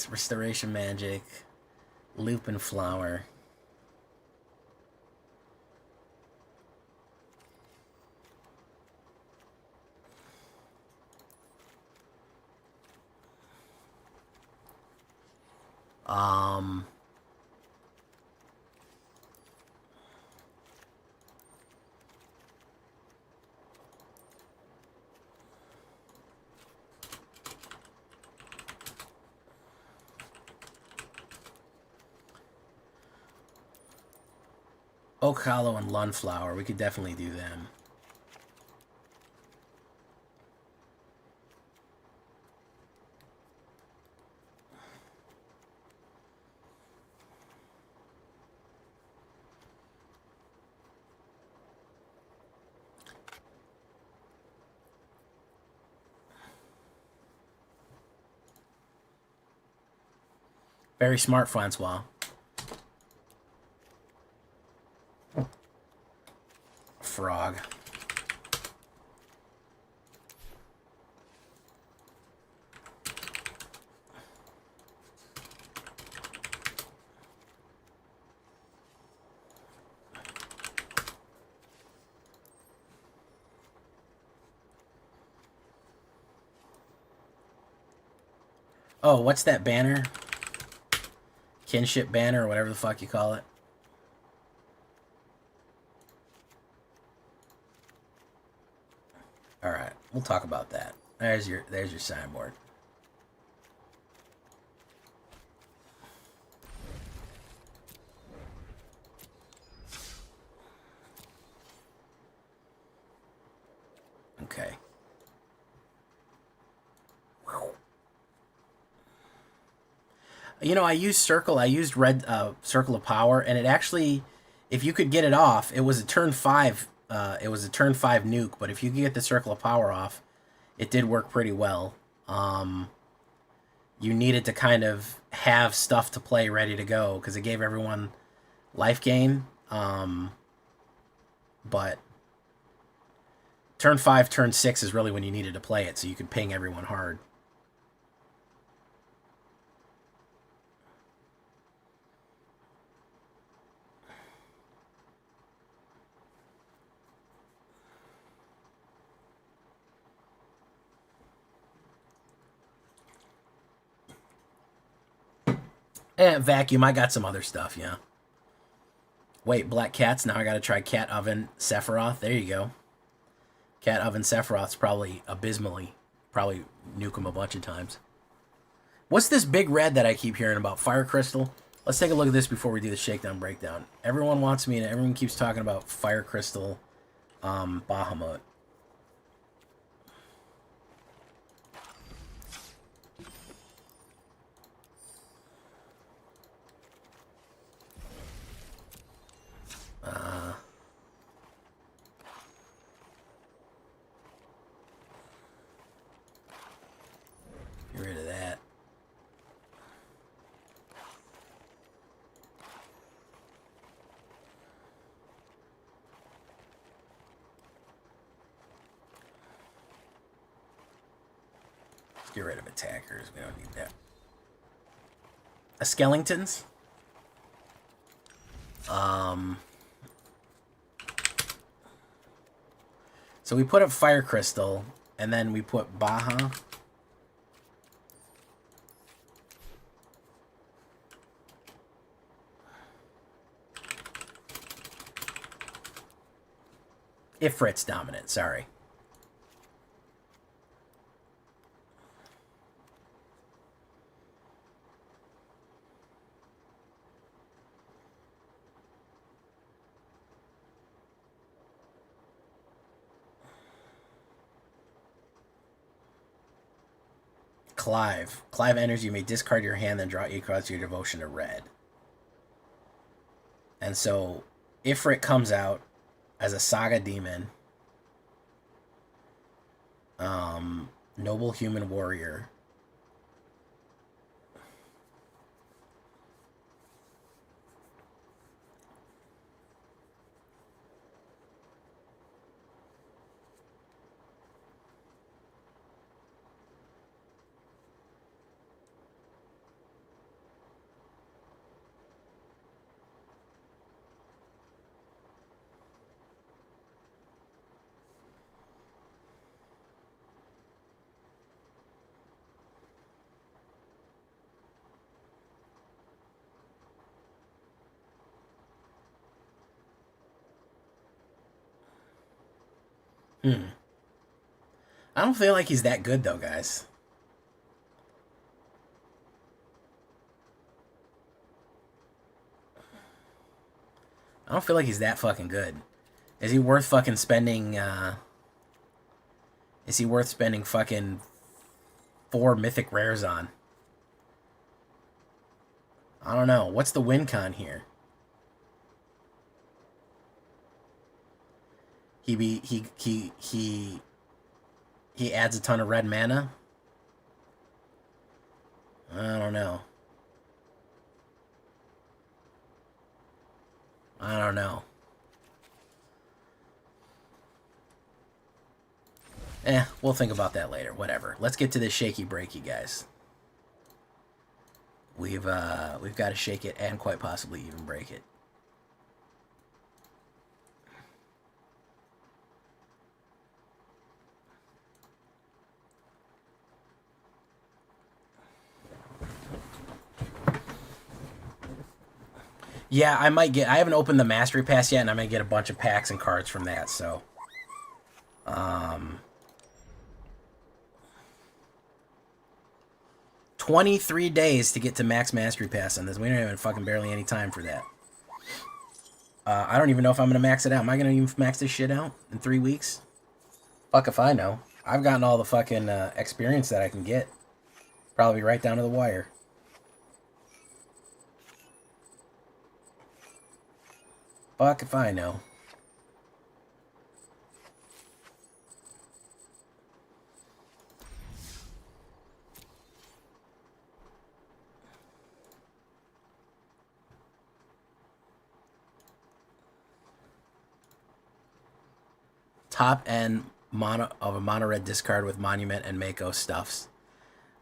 Restoration Magic, Loop and Flower. Oak Hollow and Lunflower. We could definitely do them. Very smart, Francois. Frog. Oh, what's that banner? Kinship banner, or whatever the fuck you call it. Alright, we'll talk about that. There's your signboard. Okay. You know, I used Circle. I used red Circle of Power, and it actually, if you could get it off, it was a turn 5. It was a turn 5 nuke, but if you could get the Circle of Power off, it did work pretty well. You needed to kind of have stuff to play ready to go because it gave everyone life gain. But turn 5, turn 6 is really when you needed to play it, so you could ping everyone hard. And vacuum, I got some other stuff, yeah. Wait, Black Cats, now I gotta try Cat Oven Sephiroth. There you go. Cat Oven Sephiroth's probably abysmally. Probably nuke him a bunch of times. What's this big red that I keep hearing about? Fire Crystal? Let's take a look at this before we do the shakedown breakdown. Everyone wants me, and everyone keeps talking about Fire Crystal Bahamut. Get rid of that. Let's get rid of attackers. We don't need that. A Skellingtons? So we put up Fire Crystal, and then we put Baha. Ifrit's dominant, sorry. Clive. Clive enters, you may discard your hand, then draw equals your devotion to red. And so Ifrit comes out as a Saga Demon. Noble Human Warrior. I don't feel like he's that good, though, guys. I don't feel like he's that fucking good. Is he worth fucking spending, is he worth spending fucking 4 mythic rares on? I don't know. What's the win con here? He adds a ton of red mana. I don't know. I don't know. We'll think about that later. Whatever. Let's get to this shaky breaky, guys. We've got to shake it and quite possibly even break it. Yeah, I might get... I haven't opened the Mastery Pass yet, and I might get a bunch of packs and cards from that, so... 23 days to get to max Mastery Pass on this. We don't have fucking barely any time for that. I don't even know if I'm going to max it out. Am I going to even max this shit out in 3 weeks? Fuck if I know. I've gotten all the fucking experience that I can get. Probably right down to the wire. Fuck if I know. Top end of a mono red discard with Monument and Mako stuffs.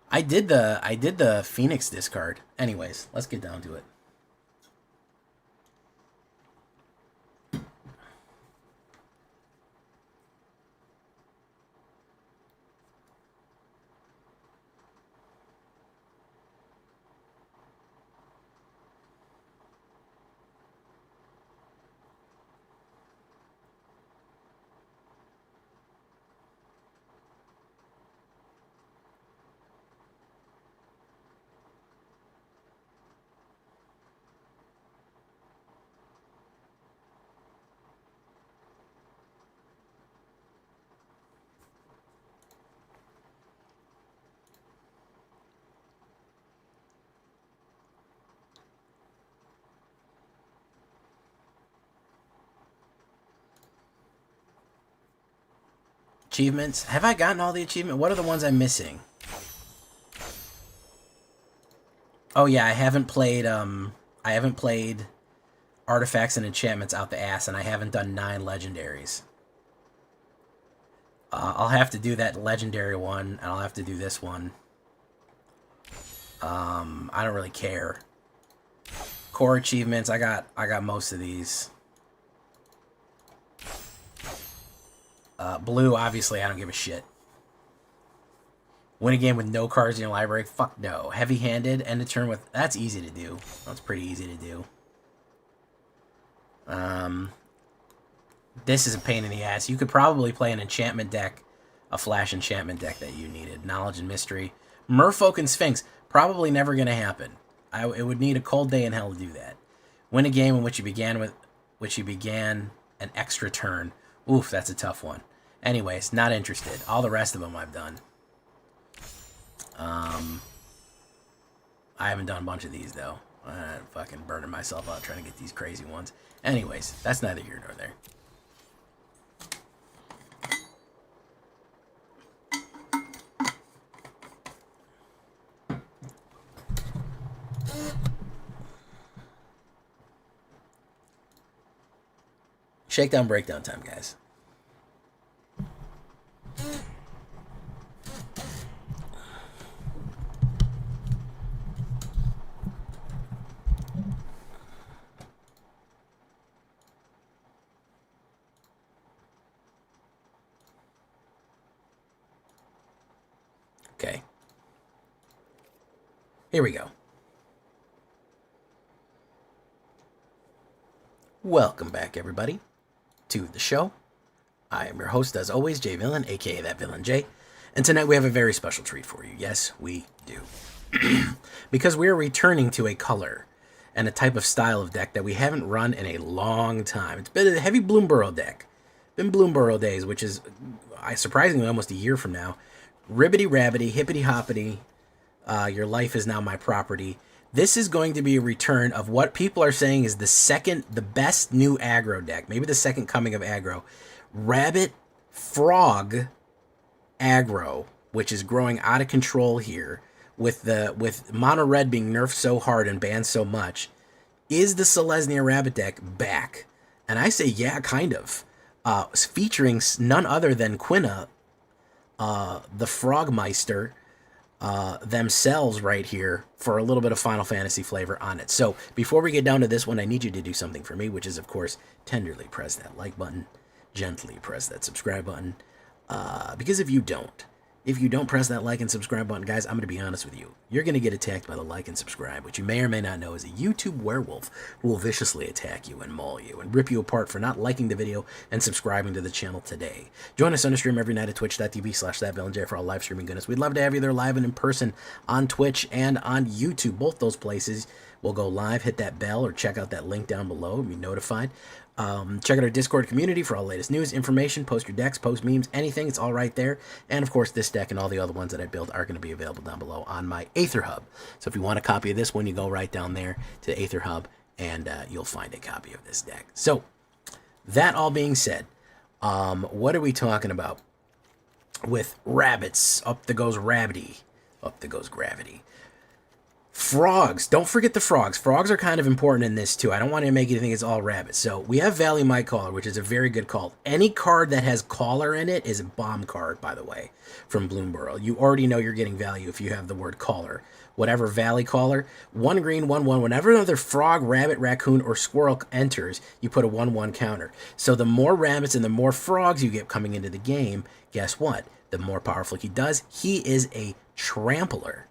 I did the Phoenix discard. Anyways, let's get down to it. Achievements. Have I gotten all the achievements? What are the ones I'm missing? Oh yeah, I haven't played artifacts and enchantments out the ass, and I haven't done 9 legendaries. I'll have to do that legendary one, and I'll have to do this one. I don't really care. Core achievements, I got most of these. Blue, obviously, I don't give a shit. Win a game with no cards in your library? Fuck no. Heavy-handed, end a turn with... That's easy to do. That's pretty easy to do. This is a pain in the ass. You could probably play an enchantment deck, a flash enchantment deck that you needed. Knowledge and Mystery. Merfolk and Sphinx. Probably never going to happen. It would need a cold day in hell to do that. Win a game in which you began an extra turn. Oof, that's a tough one. Anyways, not interested. All the rest of them I've done. I haven't done a bunch of these, though. I'm fucking burning myself out trying to get these crazy ones. Anyways, that's neither here nor there. Shakedown, breakdown time, guys. Okay. Here we go. Welcome back, everybody, to the show. I am your host, as always, Jay Villain, aka That Villain J. And tonight we have a very special treat for you. Yes, we do. Because we are returning to a color. and a type of style of deck that we haven't run in a long time. It's been a heavy Bloomburrow deck. Been Bloomburrow days, which is surprisingly almost a year from now. Ribbity rabbity, hippity hoppity, your life is now my property. This is going to be a return of what people are saying is the best new aggro deck, maybe the second coming of aggro. Rabbit Frog aggro, which is growing out of control here, with mono red being nerfed so hard and banned so much. Is the Selesnya Rabbit deck back? And I say, yeah, kind of. Featuring none other than Quina, the Frogmeister, themselves right here for a little bit of Final Fantasy flavor on it. So before we get down to this one, I need you to do something for me, which is, of course, tenderly press that like button, gently press that subscribe button, because if you don't press that like and subscribe button, guys, I'm going to be honest with you. You're going to get attacked by the like and subscribe, which you may or may not know is a YouTube werewolf who will viciously attack you and maul you and rip you apart for not liking the video and subscribing to the channel today. Join us on the stream every night at twitch.tv/thatvillainj for all live streaming goodness. We'd love to have you there live and in person on Twitch and on YouTube. Both those places will go live. Hit that bell or check out that link down below and be notified. Check out our Discord community for all the latest news, information, post your decks, post memes, anything. It's all right there. And, of course, this deck and all the other ones that I build are going to be available down below on my AetherHub. So if you want a copy of this one, you go right down there to AetherHub, and you'll find a copy of this deck. So, that all being said, what are we talking about with rabbits? Up there goes Rabbity. Up there goes Gravity. Frogs. Don't forget the frogs. Frogs are kind of important in this, too. I don't want to make you think it's all rabbits. So, we have Valley Might Caller, which is a very good call. Any card that has Caller in it is a bomb card, by the way, from Bloomburrow. You already know you're getting value if you have the word Caller. Whatever Valley Caller, 1 green, 1/1. Whenever another frog, rabbit, raccoon, or squirrel enters, you put a 1/1 counter. So, the more rabbits and the more frogs you get coming into the game, guess what? The more powerful he does. He is a trampler.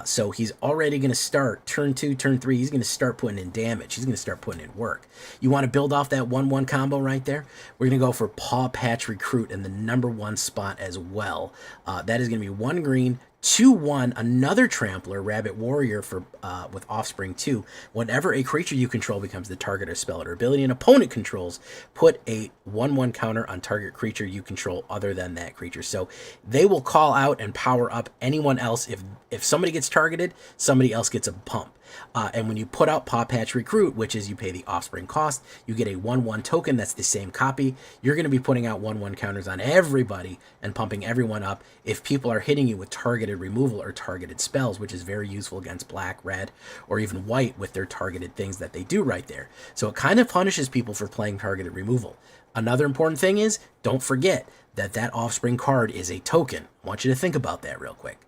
So he's already going to start turn 2, turn 3. He's going to start putting in damage. He's going to start putting in work. You want to build off that 1/1 combo right there? We're going to go for Paw Patch Recruit in the #1 spot as well. That is going to be 1 green, 2/1, another Trampler, Rabbit Warrior for with Offspring 2. Whenever a creature you control becomes the target of spell or ability an opponent controls, put a 1/1 counter on target creature you control other than that creature. So they will call out and power up anyone else. If somebody gets targeted, somebody else gets a pump. And when you put out Paw Patch Recruit, which is you pay the Offspring cost, you get a 1/1 token that's the same copy. You're going to be putting out 1/1 counters on everybody and pumping everyone up if people are hitting you with targeted removal or targeted spells, which is very useful against black, red, or even white with their targeted things that they do right there. So it kind of punishes people for playing targeted removal. Another important thing is, don't forget that Offspring card is a token. I want you to think about that real quick.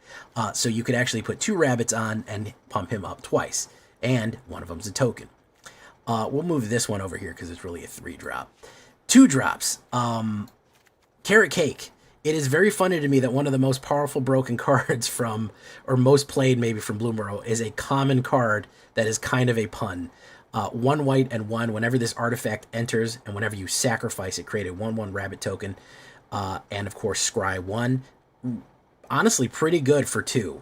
So you could actually put 2 rabbits on and pump him up twice. And one of them's a token. We'll move this one over here because it's really a 3-drop. 2 drops. Carrot Cake. It is very funny to me that one of the most powerful broken cards from, or most played maybe from Bloomburrow, is a common card that is kind of a pun. 1 white and 1. Whenever this artifact enters and whenever you sacrifice it, create a 1/1 rabbit token. And of course, Scry 1. Honestly, pretty good for 2.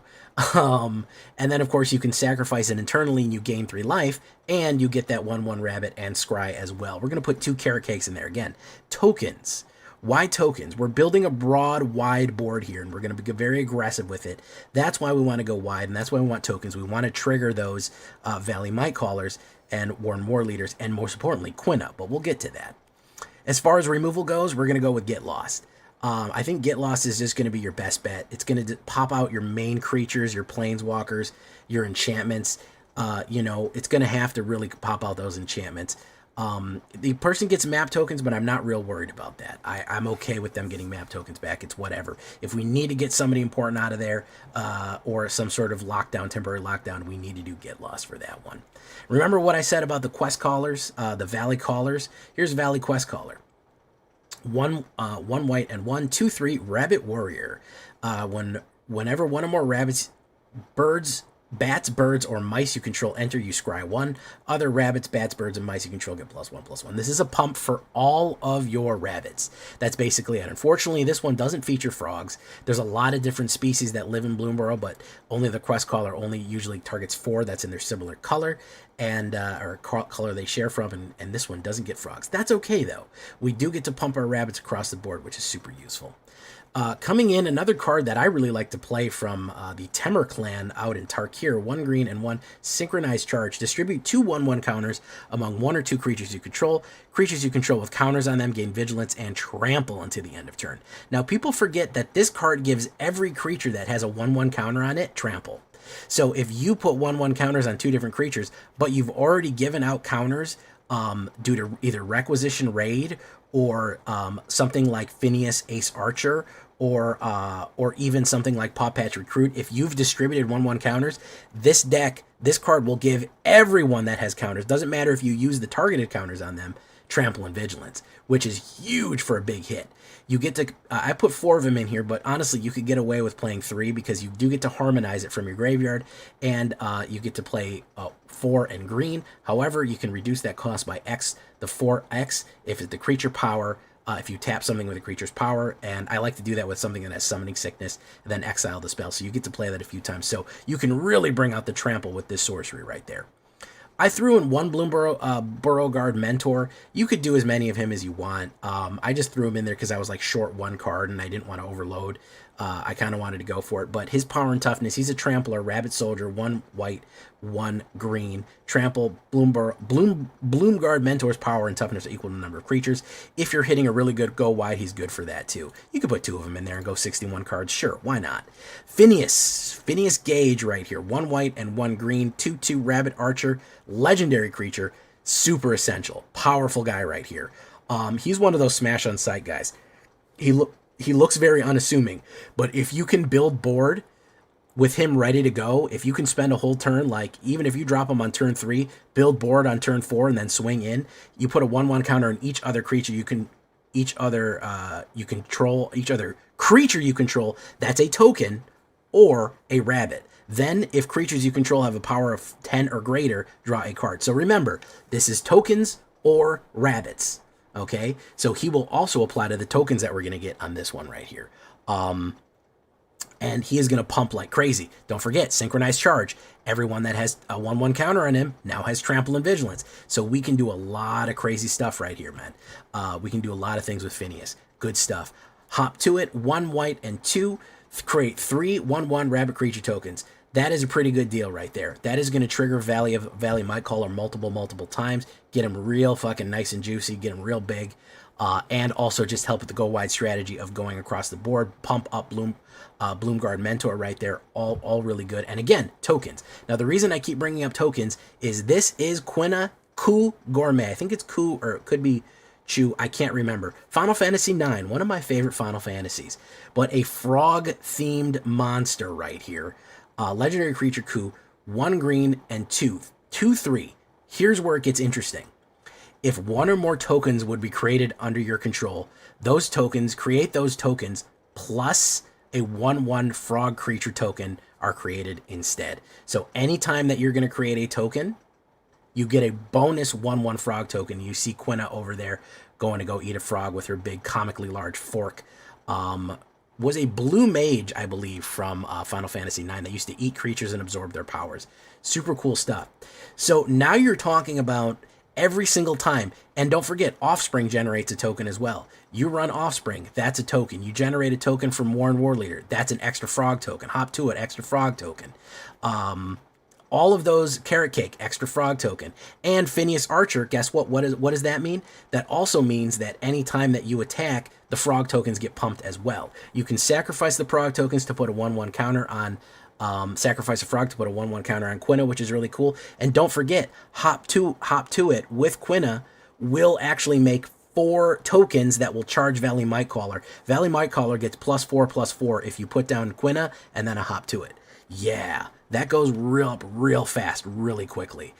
And then, of course, you can sacrifice it internally and you gain 3 life, and you get that 1/1 rabbit and Scry as well. We're going to put 2 carrot cakes in there. Again, tokens. Why tokens? We're building a broad, wide board here, and we're going to be very aggressive with it. That's why we want to go wide, and that's why we want tokens. We want to trigger those Valley Might Callers and Warren War Leaders, and most importantly, Quina, but we'll get to that. As far as removal goes, we're going to go with Get Lost. I think Get Lost is just going to be your best bet. It's going to pop out your main creatures, your planeswalkers, your enchantments. It's going to have to really pop out those enchantments. The person gets map tokens, but I'm not real worried about that. I'm okay with them getting map tokens back. It's whatever. If we need to get somebody important out of there, or some sort of lockdown, temporary lockdown, we need to do Get Lost for that one. Remember what I said about the quest callers, the Valley Callers? Here's Valley Quest Caller. 1 white and 1, 2/3 Rabbit Warrior. Whenever one or more rabbits, birds Bats, birds, or mice you control enter, you scry 1. Other rabbits, bats, birds, and mice you control get +1/+1. This is a pump for all of your rabbits. That's basically it. Unfortunately, this one doesn't feature frogs. There's a lot of different species that live in Bloomborough, but only the quest caller only usually targets 4. That's in their similar color and or color they share from, and this one doesn't get frogs. That's okay, though. We do get to pump our rabbits across the board, which is super useful. Coming in, another card that I really like to play from the Temer clan out in Tarkir, 1 green and 1 synchronized charge. Distribute 2 1/1 counters among 1 or 2 creatures you control. Creatures you control with counters on them gain vigilance and trample until the end of turn. Now, people forget that this card gives every creature that has a 1/1 counter on it trample. So if you put 1/1 counters on 2 different creatures, but you've already given out counters due to either Requisition Raid or something like Phineas Ace Archer, or even something like Paw Patch Recruit, if you've distributed 1/1 counters, this card will give everyone that has counters, doesn't matter if you use the targeted counters on them, trample and vigilance, which is huge for a big hit. You get to, I put 4 of them in here, but honestly, you could get away with playing 3 because you do get to harmonize it from your graveyard, and you get to play 4 and green. However, you can reduce that cost by X, the 4X, if it's the creature power, if you tap something with a creature's power, and I like to do that with something that has Summoning Sickness, and then exile the spell, so you get to play that a few times. So you can really bring out the trample with this sorcery right there. I threw in 1 Burrow Guard Mentor. You could do as many of him as you want. I just threw him in there because I was like short 1 card, and I didn't want to overload. I kind of wanted to go for it, but his power and toughness, he's a trampler, rabbit soldier, 1 white, 1 green. Trample, Bloom Guard Mentor's power and toughness are equal to the number of creatures. If you're hitting a really good go wide, he's good for that too. You could put 2 of them in there and go 61 cards, sure, why not? Phineas Gage right here, 1 white and 1 green, 2/2 rabbit archer, legendary creature, super essential, powerful guy right here. He's one of those smash on sight guys. He looks very unassuming, but if you can build board with him ready to go, if you can spend a whole turn, like even if you drop him on turn 3, build board on turn 4, and then swing in, you put a 1/1 counter on each other creature each other creature you control that's a token or a rabbit. Then, if creatures you control have a power of 10 or greater, draw a card. So remember, this is tokens or rabbits. Okay, so he will also apply to the tokens that we're going to get on this one right here. And he is going to pump like crazy. Don't forget, synchronized charge. Everyone that has a 1/1 counter on him now has trample and vigilance. So we can do a lot of crazy stuff right here, man. We can do a lot of things with Phineas. Good stuff. Hop to it, 1 white and 2. Create 3 1/1 rabbit creature tokens. That is a pretty good deal right there. That is going to trigger Valley Mightcaller multiple times. Get him real fucking nice and juicy. Get him real big. And also just help with the go wide strategy of going across the board. Pump up Bloomguard Mentor right there. All really good. And again, tokens. Now the reason I keep bringing up tokens is this is Quina Ku Gourmet. I think it's Ku, or it could be Chu. I can't remember. Final Fantasy IX, one of my favorite Final Fantasies. But a frog-themed monster right here. Legendary creature Ku, 1 green and 2/3. Here's where it gets interesting. If 1 or more tokens would be created under your control, create those tokens plus a 1/1 frog creature token are created instead. So anytime that you're going to create a token, you get a bonus 1/1 frog token. You see Quina over there going to go eat a frog with her big comically large fork. Was a blue mage, I believe, from Final Fantasy IX that used to eat creatures and absorb their powers. Super cool stuff. So now you're talking about every single time. And don't forget, Offspring generates a token as well. You run Offspring, that's a token. You generate a token from Warren Warleader, that's an extra frog token. Hop to it, extra frog token. All of those, Carrot Cake, extra frog token. And Phineas Archer, guess what? What does that mean? That also means that any time that you attack, the frog tokens get pumped as well. You can sacrifice the frog tokens to put a 1/1 counter on, sacrifice a frog to put a 1/1 counter on Quina, which is really cool. And don't forget, hop to it with Quina will actually make 4 tokens that will charge Valley Mightcaller. Valley Mightcaller gets +4/+4 if you put down Quina and then a hop to it. Yeah, that goes real fast, really quickly.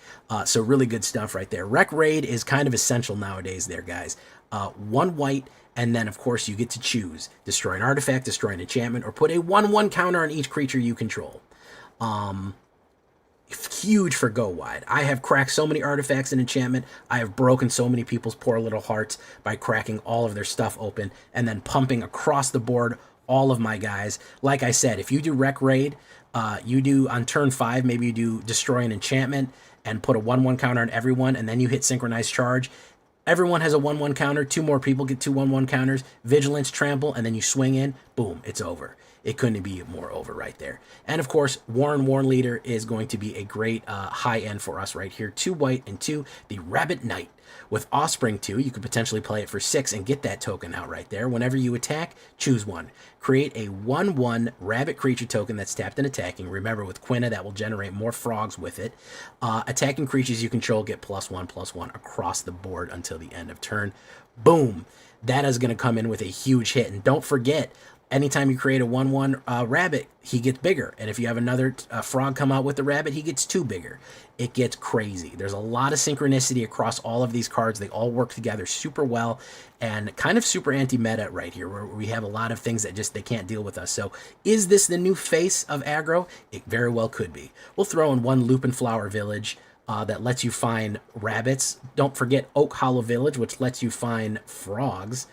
So really good stuff right there. Rec Raid is kind of essential nowadays there, guys. 1 white, and then, of course, you get to choose. Destroy an artifact, destroy an enchantment, or put a 1/1 counter on each creature you control. huge for go wide. I have cracked so many artifacts in enchantment. I have broken so many people's poor little hearts by cracking all of their stuff open and then pumping across the board all of my guys. Like I said, if you do Rec Raid, you do on turn 5, maybe you do destroy an enchantment and put a 1/1 counter on everyone, and then you hit synchronized charge. Everyone has a 1/1 counter. 2 more people get 2 1/1 counters. Vigilance, trample, and then you swing in. Boom, it's over. It couldn't be more over right there. And of course, Warren Leader is going to be a great high end for us right here. 2 white and 2, the Rabbit Knight. With Offspring 2, you could potentially play it for 6 and get that token out right there. Whenever you attack, choose one. Create a 1/1 rabbit creature token that's tapped and attacking. Remember, with Quina, that will generate more frogs with it. Attacking creatures you control get +1/+1 across the board until the end of turn. Boom! That is going to come in with a huge hit. And don't forget, anytime you create a 1/1 rabbit, he gets bigger. And if you have another frog come out with the rabbit, he gets 2 bigger. It gets crazy. There's a lot of synchronicity across all of these cards. They all work together super well and kind of super anti-meta right here, where we have a lot of things that just they can't deal with us. So is this the new face of aggro? It very well could be. We'll throw in 1 Lupin Flower Village that lets you find rabbits. Don't forget Oak Hollow Village, which lets you find frogs.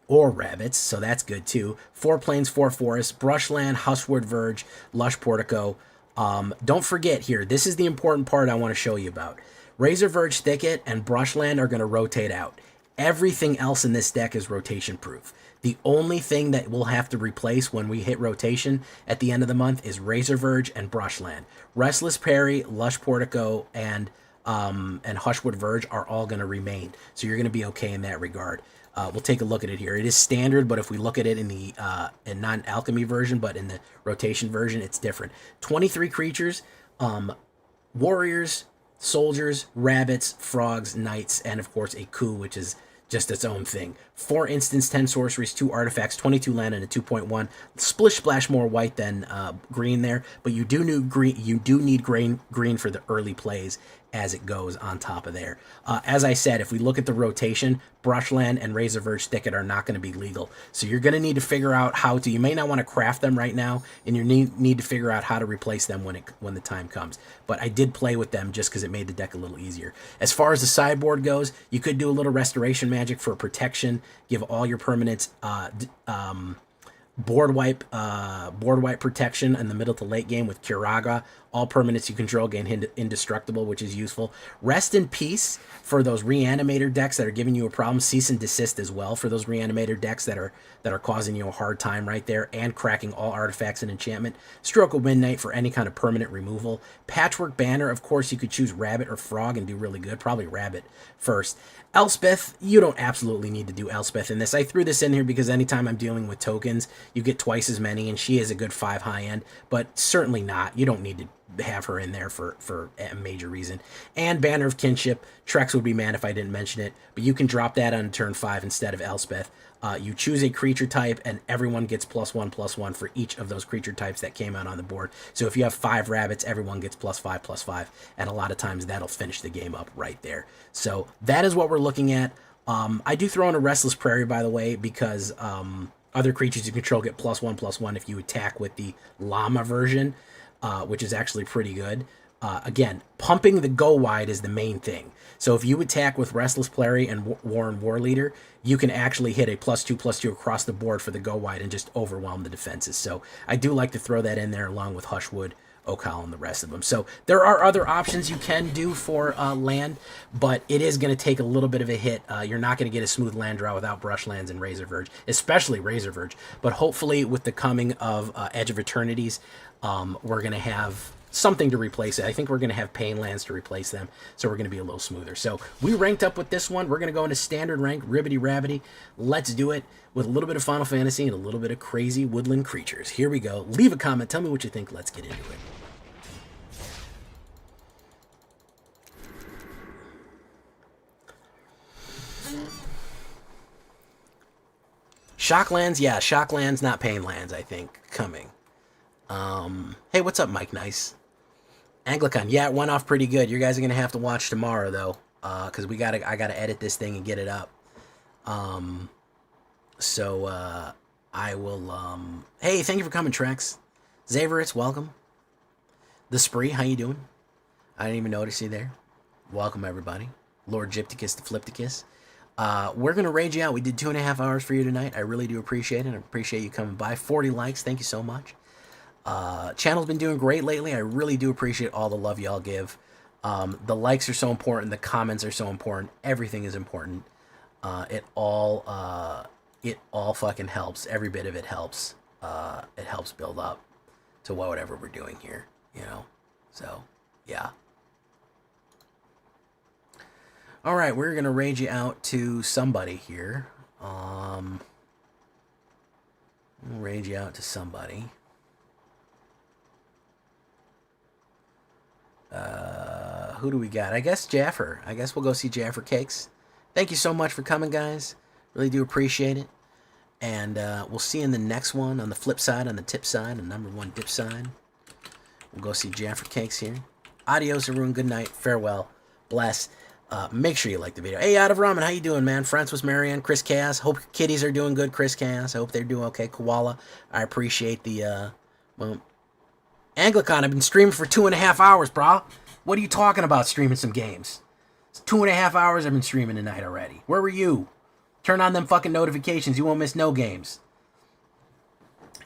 Or rabbits, so that's good too. 4 plains, 4 forests, Brushland, Hushwood Verge, Lush Portico. Don't forget here, this is the important part I want to show you about. Razor Verge Thicket and Brushland are going to rotate out. Everything else in this deck is rotation proof. The only thing that we'll have to replace when we hit rotation at the end of the month is Razor Verge and Brushland. Restless Prairie, Lush Portico, and Hushwood Verge are all going to remain. So you're going to be okay in that regard. We'll take a look at it here. It is standard, but if we look at it in the non-alchemy version, but in the rotation version, it's different. 23 creatures, warriors, soldiers, rabbits, frogs, knights, and of course a coup, which is just its own thing. 4 instants, 10 sorceries, 2 artifacts, 22 land, and a 2.1. Splish splash more white than green there, but you do need green. You do need green for the early plays as it goes on top of there. As I said, if we look at the rotation, Brushland and Razor Verge Thicket are not going to be legal. So you're going to need to figure out how to, you may not want to craft them right now, and you need to figure out how to replace them when the time comes. But I did play with them just because it made the deck a little easier. As far as the sideboard goes, you could do a little restoration magic for protection, give all your permanents board wipe protection in the middle to late game with Kiraga. All permanents you control gain indestructible, which is useful. Rest in Peace for those reanimator decks that are giving you a problem. Cease and Desist as well for those reanimator decks that are causing you a hard time right there, and cracking all artifacts and enchantment. Stroke of Midnight for any kind of permanent removal. Patchwork Banner, of course, you could choose Rabbit or Frog and do really good. Probably Rabbit first. Elspeth, you don't absolutely need to do Elspeth in this. I threw this in here because anytime I'm dealing with tokens, you get twice as many, and she is a good 5 high end, but certainly not. You don't need to have her in there for a major reason. And Banner of Kinship, Trex would be mad if I didn't mention it, but you can drop that on turn 5 instead of Elspeth. You choose a creature type, and everyone gets +1/+1 for each of those creature types that came out on the board. So if you have 5 rabbits, everyone gets +5/+5, and a lot of times that'll finish the game up right there. So that is what we're looking at. I do throw in a Restless Prairie, by the way, because other creatures you control get +1/+1 if you attack with the Llama version, which is actually pretty good. Again, pumping the go wide is the main thing. So if you attack with Restless Prairie and Warren Warleader, you can actually hit a +2/+2 across the board for the go wide and just overwhelm the defenses. So I do like to throw that in there along with Hushwood, Oak Hollow, and the rest of them. So there are other options you can do for land, but it is going to take a little bit of a hit. You're not going to get a smooth land draw without Brushlands and Razor Verge, especially Razor Verge. But hopefully with the coming of Edge of Eternities, we're going to have something to replace it. I think we're going to have Pain Lands to replace them, so we're going to be a little smoother. So we ranked up with this one. We're going to go into standard rank, ribbity rabbity. Let's do it with a little bit of Final Fantasy and a little bit of crazy woodland creatures. Here we go. Leave a comment. Tell me what you think. Let's get into it. Shocklands, yeah, Shocklands, not Pain Lands, I think, coming. Hey, what's up, Mike Nice? Anglican, yeah, it went off pretty good. You guys are gonna have to watch tomorrow though, because I gotta edit this thing and get it up. I will. Hey, thank you for coming, Trex. Zaveritz, welcome. The Spree, how you doing? I didn't even notice you there. Welcome, everybody. Lord Gypticus the Flipticus. We're going to raid you out. We did 2.5 hours for you tonight. I really do appreciate it. I appreciate you coming by. 40 likes. Thank you so much. Channel's been doing great lately. I really do appreciate all the love y'all give. The likes are so important. The comments are so important. Everything is important. It all fucking helps. Every bit of it helps. It helps build up to whatever we're doing here, you know? So, yeah. All right, we're going to raid you out to somebody here. We'll raid you out to somebody. Who do we got? I guess Jaffer. I guess we'll go see Jaffer Cakes. Thank you so much for coming, guys. Really do appreciate it. And we'll see you in the next one on the flip side, on the tip side, the #1 dip side. We'll go see Jaffer Cakes here. Adios, everyone. Good night. Farewell. Bless. Make sure you like the video. Hey, Out of Ramen, how you doing, man? Francis Marion, Chris Cass. Hope your kitties are doing good, Chris Cass. I hope they're doing okay. Koala, I appreciate the, well, Anglicon, I've been streaming for 2.5 hours, brah. What are you talking about, streaming some games? It's 2.5 hours I've been streaming tonight already. Where were you? Turn on them fucking notifications. You won't miss no games.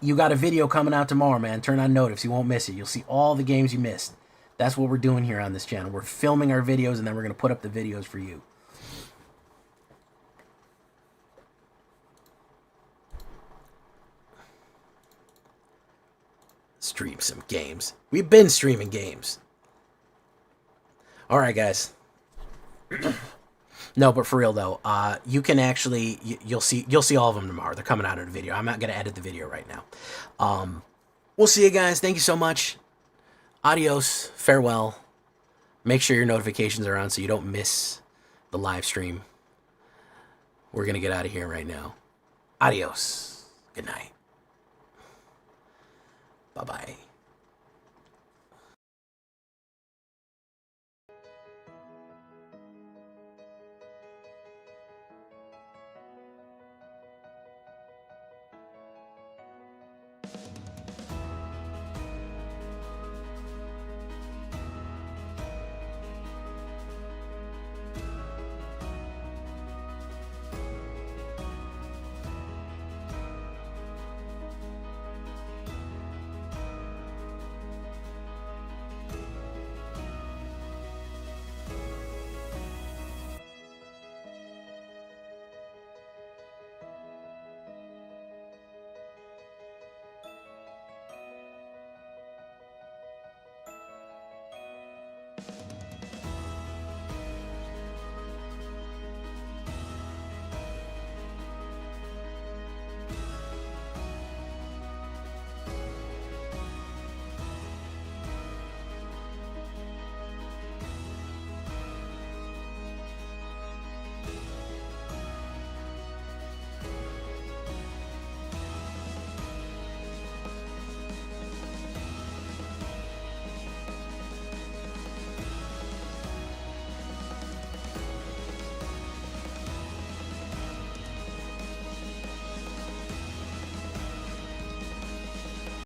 You got a video coming out tomorrow, man. Turn on notifs. You won't miss it. You'll see all the games you missed. That's what we're doing here on this channel. We're filming our videos, and then we're going to put up the videos for you. Stream some games. We've been streaming games. All right, guys. No, but for real though, you can actually you'll see all of them tomorrow. They're coming out of the video. I'm not going to edit the video right now. We'll see you guys. Thank you so much. Adios. Farewell. Make sure your notifications are on so you don't miss the live stream. We're going to get out of here right now. Adios. Good night. Bye-bye.